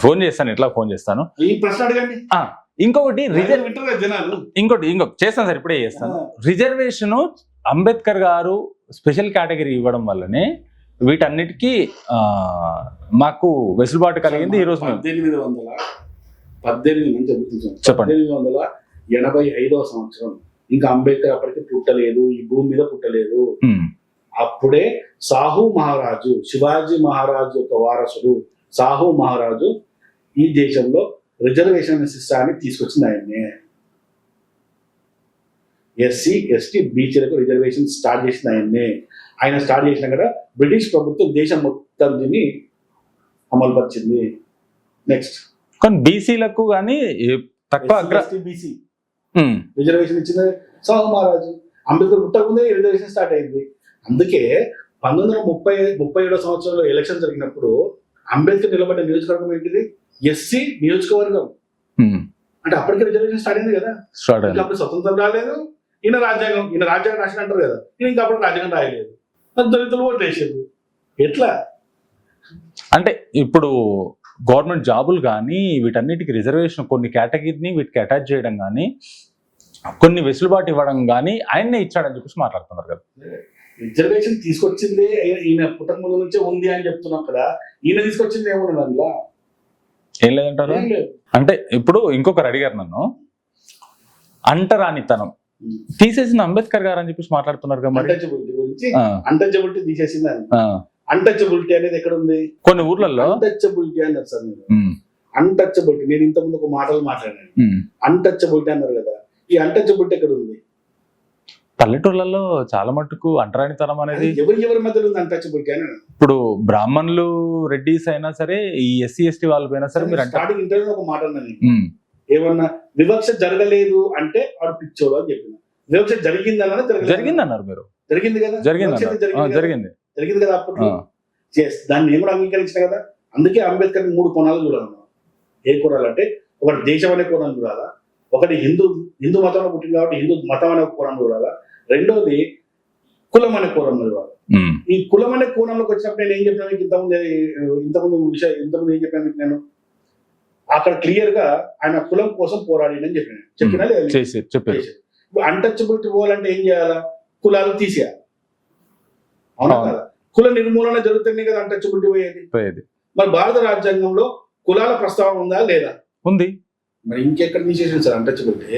ఫోన్ చేస్తాను, ఎట్లా ఫోన్ చేస్తాను. ఈ ప్రశ్న అడగండి. ఇంకొకటి జనాలు ఇంకోటి చేస్తాను సార్, ఇప్పుడే చేస్తాను. రిజర్వేషన్ అంబేద్కర్ గారు స్పెషల్ కేటగిరీ ఇవ్వడం వల్లనే వీటన్నిటికీ మాకు వెసులుబాటు కలిగింది. ఈ రోజు 1885 సంవత్సరం ఇంకా అంబేద్కర్ అప్పటికి పుట్టలేదు, ఈ భూమి మీద పుట్టలేదు. అప్పుడే సాహు మహారాజు, శివాజీ మహారాజు యొక్క వారసుడు సాహు మహారాజు ఈ దేశంలో రిజర్వేషన్ సిస్టాన్ని తీసుకొచ్చింది ఆయన్నే. ఎస్సీ ఎస్టీ బీసీలకు రిజర్వేషన్ స్టార్ట్ చేసింది ఆయన్నే. ఆయన స్టార్ట్ చేసిన కదా బ్రిటిష్ ప్రభుత్వం దేశం మొత్తం దీన్ని అమలుపరిచింది. నెక్స్ట్ కానీ బీసీలకు కానీ తక్కువ బీసీ రిజర్వేషన్ ఇచ్చింది సాహు మహారాజు. అంబేద్కర్ పుట్టకముందే రిజర్వేషన్ స్టార్ట్ అయింది. అందుకే 1937 సంవత్సరంలో ఎలక్షన్ జరిగినప్పుడు అంబేద్కర్ నిలబడ్డ నియోజకవర్గం ఏంటిది? ఎస్సీ నియోజకవర్గం. అంటే అప్పటికే రిజర్వేషన్ స్టార్ట్ అయింది కదా. అప్పుడు స్వతంత్రం రాలేదు. ఈయన రాజ్యాంగం రాసిన అంటారు కదా, ఈయన ఇంకా అప్పుడు రాజ్యాంగం రాయలేదు. దళితులు ఓట్లు వేసేది ఎట్లా? అంటే ఇప్పుడు గవర్నమెంట్ జాబులు కానీ వీటన్నిటికి రిజర్వేషన్ కొన్ని కేటగిరీని వీటికి అటాచ్ చేయడం కానీ కొన్ని వెసులుబాటు ఇవ్వడం కానీ ఆయన్నే ఇచ్చాడని చెప్పేసి మాట్లాడుతున్నారు కదా. రిజర్వేషన్ తీసుకొచ్చింది ఈయన పుట్టక ముందు నుంచే ఉంది అని చెప్తున్నాం కదా. ఈయన తీసుకొచ్చింది ఏమున్నది అందులో? ఏం లేదంటారు. అంటే ఇప్పుడు ఇంకొకరు అడిగారు నన్ను, అంటరానితనం తీసేసిన అంబేద్కర్ గారు అని చెప్పేసి మాట్లాడుతున్నారు కదా. మరి అన్టచబిలిటీ తీసేసింది. అన్టచబిలిటీ అనేది ఎక్కడ ఉంది? కొన్ని ఊర్లలో అన్టచబిలిటీ అన్నారు సార్ మీరు. అన్టచబిలిటీ నేను ఇంతకుముందు ఒక మాటలు మాట్లాడాను. అన్టచబిలిటీ అన్నారు కదా, ఈ అన్టచబిలిటీ ఎక్కడ ఉంది? పల్లెటూర్లలో చాలా మట్టుకు అంటరానితనం అనేది ఎవరి మధ్యలో ఉంది అన్టచబిలిటీ అని. ఇప్పుడు బ్రాహ్మణులు రెడ్డిస్ అయినా సరే, ఈ ఎస్సీ ఎస్టీ వాళ్ళు పోయినా సరే, మీరు స్టార్టింగ్ ఇంటర్వ్యూ ఒక మాట అన్నది ఏమన్నా వివక్ష జరగలేదు అంటే వాడు పిచ్చోడు అని చెప్పిన. వివక్ష జరిగిందన్న జరిగిందన్నారు మీరు. జరిగింది కదా, జరిగింది కదా అప్పుడు. దాన్ని నేను కూడా అంగీకరించిన కదా. అందుకే అంబేద్కర్ 3 కోణాలు చూడాలన్నా. ఏ కోణాలు అంటే, ఒకటి దేశం అనే కోణం చూడాలా, ఒకటి హిందూ మతంలో పుట్టింది కాబట్టి హిందూ మతం అనే కోణం చూడాలా, రెండోది కులం అనే కోణం చూడాలి. ఈ కులం అనే కోణంలోకి వచ్చినప్పుడు నేను ఏం చెప్పినా మీకు ఇంతకుముందు ఏం చెప్పాను మీకు? నేను అక్కడ క్లియర్ గా ఆయన కులం కోసం పోరాడిందని చెప్పినా చెప్పారు. ఇప్పుడు అన్టచబిలిటీ పోవాలంటే ఏం చేయాలా? కులాలు తీసేయాలి. అవునా కదా? కుల నిర్మూలన జరుగుతుంది కదా అన్టచబిలిటీ పోయేది. మరి భారత రాజ్యాంగంలో కులాల ప్రస్తావన ఉందా లేదా? ఉంది. మరి ఇంకెక్కడ తీసేసింది సార్ అన్టచబిలిటీ?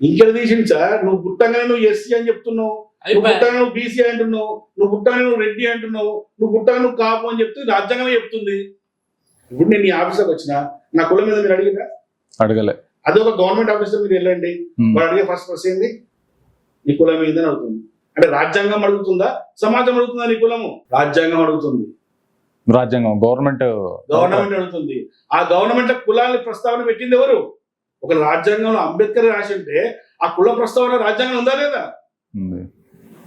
ఇంకెక్కడ తీసింది సార్? నువ్వు పుట్టగానే నువ్వు ఎస్సీ అని చెప్తున్నావు, నువ్వు పుట్టగానే నువ్వు బీసీ అంటున్నావు, నువ్వు పుట్టగానే నువ్వు రెడ్డి అంటున్నావు, నువ్వు పుట్టగానే నువ్వు కాపు అని చెప్తే రాజ్యాంగమే చెప్తుంది. ఇప్పుడు నేను ఈ ఆఫీస్లోకి వచ్చిన నా కులం మీద మీరు అడిగిరా? అడగలే. అదే ఒక గవర్నమెంట్ ఆఫీస్లో మీరు వెళ్ళండి, వాడు అడిగే ఫస్ట్ క్వశ్చన్ ఏంది? నీ కులం ఏందని అడుగుతుంది. అంటే రాజ్యాంగం అడుగుతుందా, సమాజం అడుగుతుందా? నీ కులము రాజ్యాంగం అడుగుతుంది. రాజ్యాంగం గవర్నమెంట్ అడుగుతుంది. ఆ గవర్నమెంట్ కులాన్ని ప్రస్తావన పెట్టింది ఎవరు? ఒక రాజ్యాంగంలో అంబేద్కర్ రాసి ఉంటే ఆ కుల ప్రస్తావన రాజ్యాంగం ఉందా లేదా?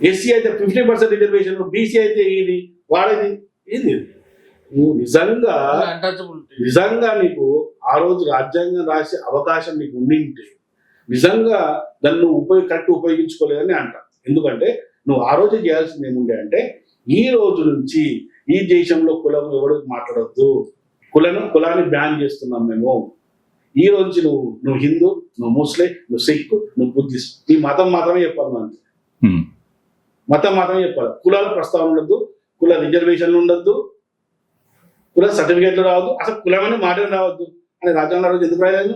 ఎస్సీ అయితే 50% రిజర్వేషన్, బీసీ అయితే ఇది వాడేది ఏంది? నువ్వు నిజంగా నీకు ఆ రోజు రాజ్యాంగం రాసే అవకాశం నీకు ఉండింటే నిజంగా దాన్ని నువ్వు కరెక్ట్ ఉపయోగించుకోలేదని అంట. ఎందుకంటే నువ్వు ఆ రోజు చేయాల్సింది ఏముండే అంటే, ఈ రోజు నుంచి ఈ దేశంలో కులం ఎవరు మాట్లాడొద్దు, కులాన్ని బ్యాన్ చేస్తున్నాం మేము. ఈ రోజు నువ్వు హిందూ, నువ్వు ముస్లిం, నువ్వు సిక్, నువ్వు బుద్ధిస్ట్, నీ మతం మాత్రమే చెప్పాలి. మనకి మతం మాత్రమే చెప్పాలి. కులాల ప్రస్తావన ఉండద్దు, కుల రిజర్వేషన్లు ఉండద్దు, కుల సర్టిఫికేట్లు రావద్దు, అసలు కులమని మాటలు రావద్దు అని రాజ్యాంగ రోజు ఎందుకు రాయలేదు?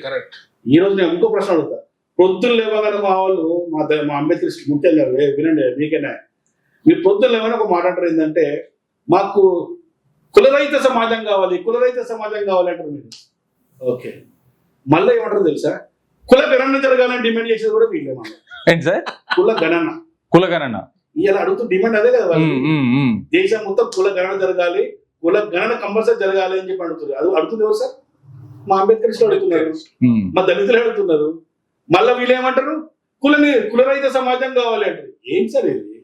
కరెక్ట్. ఈ రోజు నేను ఇంకో ప్రశ్న అడుగుతా. పొద్దున్న లేవగానే మా వాళ్ళు మా అంబేద్కర్ ముఖ్యంగా వినండి, మీకైనా మీరు పొద్దున్న లేవగానే ఒక మాట అంటారు ఏంటంటే, మాకు కులరహిత సమాజం కావాలి, కులరహిత సమాజం కావాలి అంటారు మీరు. ఓకే, మళ్ళీ ఏమంటారు తెలుసా? కుల గణన జరగాలని డిమాండ్ చేసేది కూడా వీళ్ళే. మళ్ళీ ఏంటి సార్? కుల గణన ఇలా అడుగుతూ డిమాండ్ అదే కదా. దేశం మొత్తం కుల గణన జరగాలి, కుల గణన కంపల్సరీ జరగాలి అని చెప్పి అడుగుతుంది. అది అడుగుతుంది ఎవరు సార్? మా అంబేద్కరిస్టులు అడుగుతున్నారు, మా దళితులు అడుగుతున్నారు. మళ్ళీ వీళ్ళు ఏమంటారు? కులరహిత సమాజం కావాలి అంటారు. ఏం సార్ ఇది?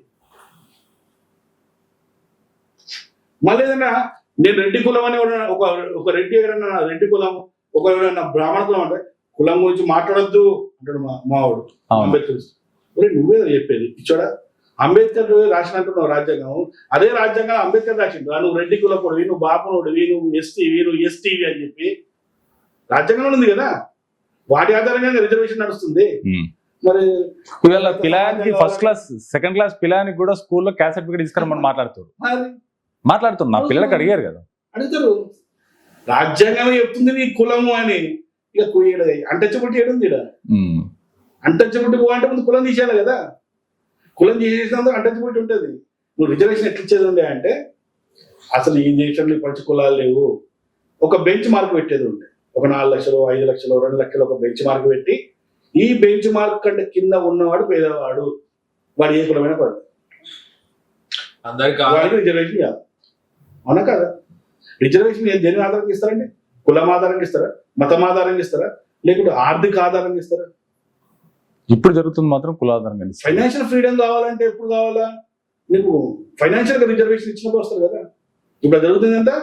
మళ్ళీ ఏదైనా నేను రెడ్డి కులం అని ఒక రెడ్డి ఎవరైనా రెడ్డి కులం, ఒక ఎవరైనా బ్రాహ్మణ కులం అంటే కులం గురించి మాట్లాడొద్దు అంటాడు మావాడు అంబేద్కర్. నువ్వే చెప్పేది పిచ్చోడా? అంబేద్కర్ రాసినట్టున్నావు రాజ్యాంగం, అదే రాజ్యాంగం అంబేద్కర్ రాసిండు. నువ్వు రెడ్డి కులపొడివి, నువ్వు బాపనోడివి, నువ్వు నువ్వు ఎస్టీవి అని చెప్పి రాజ్యాంగంలో ఉంది కదా. వాటి ఆధారంగా రిజర్వేషన్ నడుస్తుంది. మరి ఇవాళ పిల్లానికి ఫస్ట్ క్లాస్ సెకండ్ క్లాస్ పిల్లానికి కూడా స్కూల్లో క్యాస్ట్ సర్టిఫికేట్ తీసుకురమ్మని మాట్లాడుతున్నారు. నా పిల్లలకి అడిగారు కదా, అడుగుతారు. రాజ్యాంగమే చెప్తుంది నీ కులము అని. ఇక అంటచబుట్టి ఏడుంది? అంటచబుట్టి పోవాలంటే ముందు కులం తీసేయాలి కదా. కులం తీసేసినందుకు అంటచబుట్టి ఉంటుంది. నువ్వు రిజర్వేషన్ ఎట్లా ఇచ్చేది ఉండే అంటే, అసలు ఈ దేశంలో పంచ కులాలు లేవు. ఒక బెంచ్ మార్క్ పెట్టేది ఉండే, ఒక 4 లక్షలు, 5 లక్షలు, 2 లక్షలు ఒక బెంచ్ మార్క్ పెట్టి, ఈ బెంచ్ మార్క్ కంటే కింద ఉన్నవాడు పేదవాడు, వాడు ఏ కులమైనా పడదు, వాడికి రిజర్వేషన్ కాదు. అవునా కదా? రిజర్వేషన్ దేని ఆధారంగా ఇస్తారండి? కులం ఆధారంగా ఇస్తారా, మతం ఆధారంగా ఇస్తారా, లేకుంటే ఆర్థిక ఆధారంగా ఇస్తారా? ఇప్పుడు జరుగుతుంది మాత్రం కులాధారంగా. ఫైనాన్షియల్ ఫ్రీడమ్ కావాలంటే ఎప్పుడు కావాలా? నీకు ఫైనాన్షియల్ గా రిజర్వేషన్ ఇచ్చినప్పుడు వస్తారు కదా. ఇప్పుడు జరుగుతుంది అంతా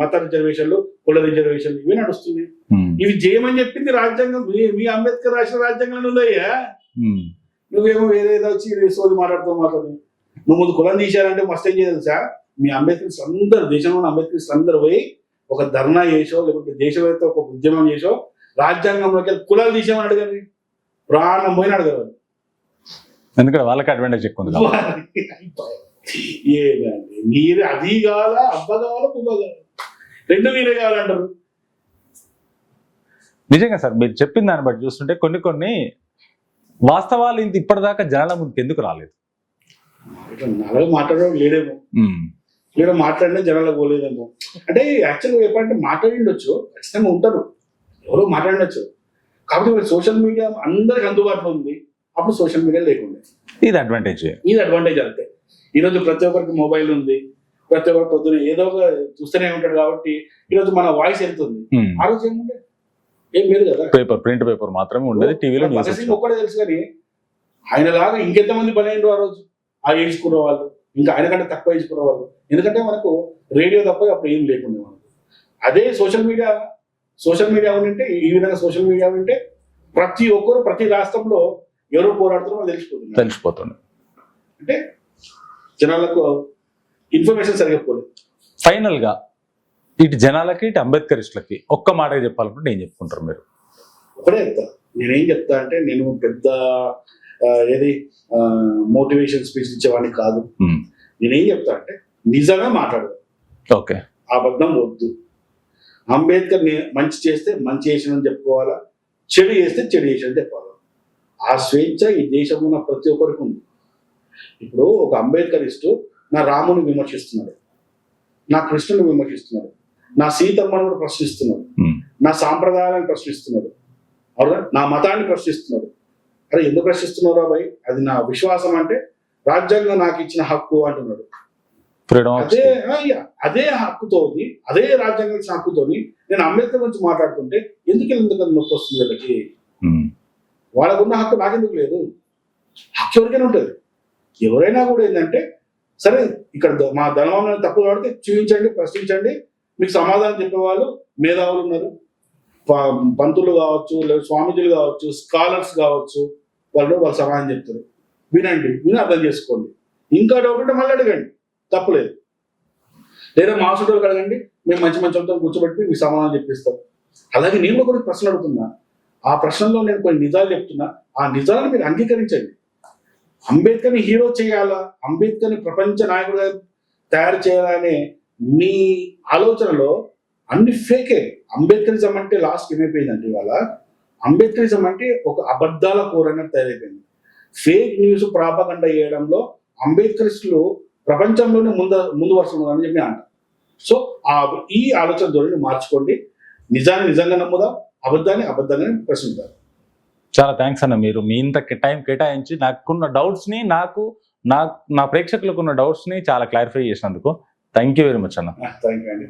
మత రిజర్వేషన్లు, కుల రిజర్వేషన్లు, ఇవే నడుస్తుంది. ఇవి చేయమని చెప్పింది రాజ్యాంగం. మీ అంబేద్కర్ రాసిన రాజ్యాంగంలో ఉందయ్యా. నువ్వేమో వేరేదో వచ్చి సోది మాట్లాడుతూ నువ్వు ముందు కులం తీశారంటే మస్ట్ ఏం చేయాలి సార్? మీ అంబేద్కర్స్ అందరూ, దేశంలో ఉన్న అంబేద్కర్స్ అందరూ పోయి ఒక ధర్నా చేసో, లేకపోతే దేశవ్యాప్త ఒక ఉద్యమం చేసో, రాజ్యాంగంలోకి కులాలు తీసామని అడగండి, ప్రాణం పోయిన అడగరు. ఎందుకంటే వాళ్ళకి అడ్వాంటేజ్ ఎక్కువ ఉంది. ఏదండి మీరే అది కావాలా, అబ్బ కావాలా, పువ్వ కావాలా, రెండు మీరే కావాలంటారు. నిజంగా సార్, మీరు చెప్పిన దాన్ని బట్టి చూస్తుంటే కొన్ని వాస్తవాలు ఇంత ఇప్పటిదాకా జనాల ముందుకు ఎందుకు రాలేదు? అలాగే మాట్లాడడం లేడేమో, లేదా మాట్లాడినా జనాలకు పోలేదేమో. అంటే యాక్చువల్గా చెప్పాలంటే మాట్లాడిండొచ్చు, ఖచ్చితంగా ఉంటారు, ఎవరో మాట్లాడచ్చు. కాబట్టి సోషల్ మీడియా అందరికి అందుబాటులో ఉంది, అప్పుడు సోషల్ మీడియా లేకుండా. ఇది అడ్వాంటేజ్ అంతే. ఈరోజు ప్రతి ఒక్కరికి మొబైల్ ఉంది, ప్రతి ఒక్కరు పొద్దున ఏదో ఒక చూస్తూనే ఉంటాడు. కాబట్టి ఈరోజు మన వాయిస్ వెళ్తుంది. ఆ రోజు ఏముండే ఏం లేదు కదా, ప్రింట్ పేపర్ మాత్రమే ఉండేది. టీవీలో ఒక్కడే తెలుసు. కానీ ఆయనలాగా ఇంకెంతమంది బలైనరు ఆ రోజు, ఆ ఏజ్ కున్న వాళ్ళు, ఇంకా ఆయన కంటే తక్కువ ఏజ్ కున్న వాళ్ళు. ఎందుకంటే మనకు రేడియో తప్ప అప్పుడు ఏం లేకుండా మనకు. అదే సోషల్ మీడియా ఉంటే, ఈ విధంగా సోషల్ మీడియా ఉంటే ప్రతి ఒక్కరు ప్రతి రాష్ట్రంలో ఎవరు పోరాడుతున్నారో తెలిసిపోతుంది. అంటే జనాలకు ఇన్ఫర్మేషన్ సరిగ్గా పోలేదు. ఫైనల్ గా ఇటు జనాలకి, ఇటు అంబేద్కరిస్టులకి ఒక్క మాటగా చెప్పాలనుకుంటే ఏం చెప్పుకుంటారు మీరు? ఒకటే చెప్తా. నేనేం చెప్తా అంటే, నేను పెద్ద మోటివేషన్ స్పీచ్ ఇచ్చేవాడిని కాదు. నేనేం చెప్తా అంటే, నిజంగా మాట్లాడదు, ఓకే, అబద్ధం వద్దు. అంబేద్కర్ మంచి చేస్తే మంచి చేసినని చెప్పుకోవాలా, చెడు చేస్తే చెడు చేసినని చెప్పాలి. ఆ స్వేచ్ఛ ఈ దేశంలో ఉన్న ప్రతి ఒక్కరికి ఉంది. ఇప్పుడు ఒక అంబేద్కరిస్టు నా రాముని విమర్శిస్తున్నాడు, నా కృష్ణుని విమర్శిస్తున్నాడు, నా సీతమ్మను కూడా ప్రశ్నిస్తున్నాడు, నా సాంప్రదాయాలను ప్రశ్నిస్తున్నాడు, అవునా, నా మతాన్ని ప్రశ్నిస్తున్నాడు. అరే ఎందుకు ప్రశ్నిస్తున్నారా బాయ్? అది నా విశ్వాసం, అంటే రాజ్యాంగం నాకు ఇచ్చిన హక్కు అంటున్నాడు. అదే హక్కుతోని, అదే రాజ్యాంగం ఇచ్చిన హక్కుతోని నేను అంబేద్కర్ గురించి మాట్లాడుతుంటే ఎందుకు నొప్పి వస్తుంది వీళ్ళకి? వాళ్ళకున్న హక్కు నాకెందుకు లేదు? హక్కు ఎవరికైనా ఉంటుంది. ఎవరైనా కూడా ఏంటంటే, సరే ఇక్కడ మా ధనవాన్ని తప్పు కాబట్టి చూపించండి, ప్రశ్నించండి, మీకు సమాధానం చెప్పేవాళ్ళు మేధావులు ఉన్నారు. పంతులు కావచ్చు, లేదా స్వామీజీలు కావచ్చు, స్కాలర్స్ కావచ్చు, వాళ్ళు సమాధానం చెప్తారు. వినండి, విని అర్థం చేసుకోండి. ఇంకా డౌట్ ఉంటే మళ్ళీ అడగండి, తప్పులేదు. లేదా మా హాస్పిటల్ కడగండి, మేము మంచి మంచి వాళ్ళతో కూర్చోబెట్టి మీ సమాధానం చెప్పిస్తాం. అలాగే నేను కొన్ని ప్రశ్నలు అడుగుతున్నా, ఆ ప్రశ్నల్లో నేను కొన్ని నిజాలు చెప్తున్నా, ఆ నిజాలను మీరు అంగీకరించండి. అంబేద్కర్ని హీరో చేయాలా, అంబేద్కర్ని ప్రపంచ నాయకుడిగా తయారు చేయాలనే మీ ఆలోచనలో అన్ని ఫేకే. అంబేద్కరిజం అంటే లాస్ట్ ఏమైపోయిందండి ఇవాళ, అంబేద్కరిజం అంటే ఒక అబద్ధాల కోరన్నట్టు తయారైపోయింది. ఫేక్ న్యూస్ ప్రాపగండ చేయడంలో అంబేద్కరిస్టులు ప్రపంచంలోనే ముందు వరుసలో ఉన్నారని చెప్పి అంట. సో ఈ ఆలోచన ధోరణి మార్చుకోండి. నిజాన్ని నిజంగా నమ్ముదాం, అబద్ధాన్ని అబద్ధంగానే ప్రశ్నిద్దాం. చాలా థ్యాంక్స్ అన్న, మీరు మీ ఇంత టైం కేటాయించి నాకున్న డౌట్స్ని నా ప్రేక్షకులకు ఉన్న డౌట్స్ని చాలా క్లారిఫై చేసినందుకు థ్యాంక్ యూ వెరీ మచ్ అన్న. థ్యాంక్ యూ అండి.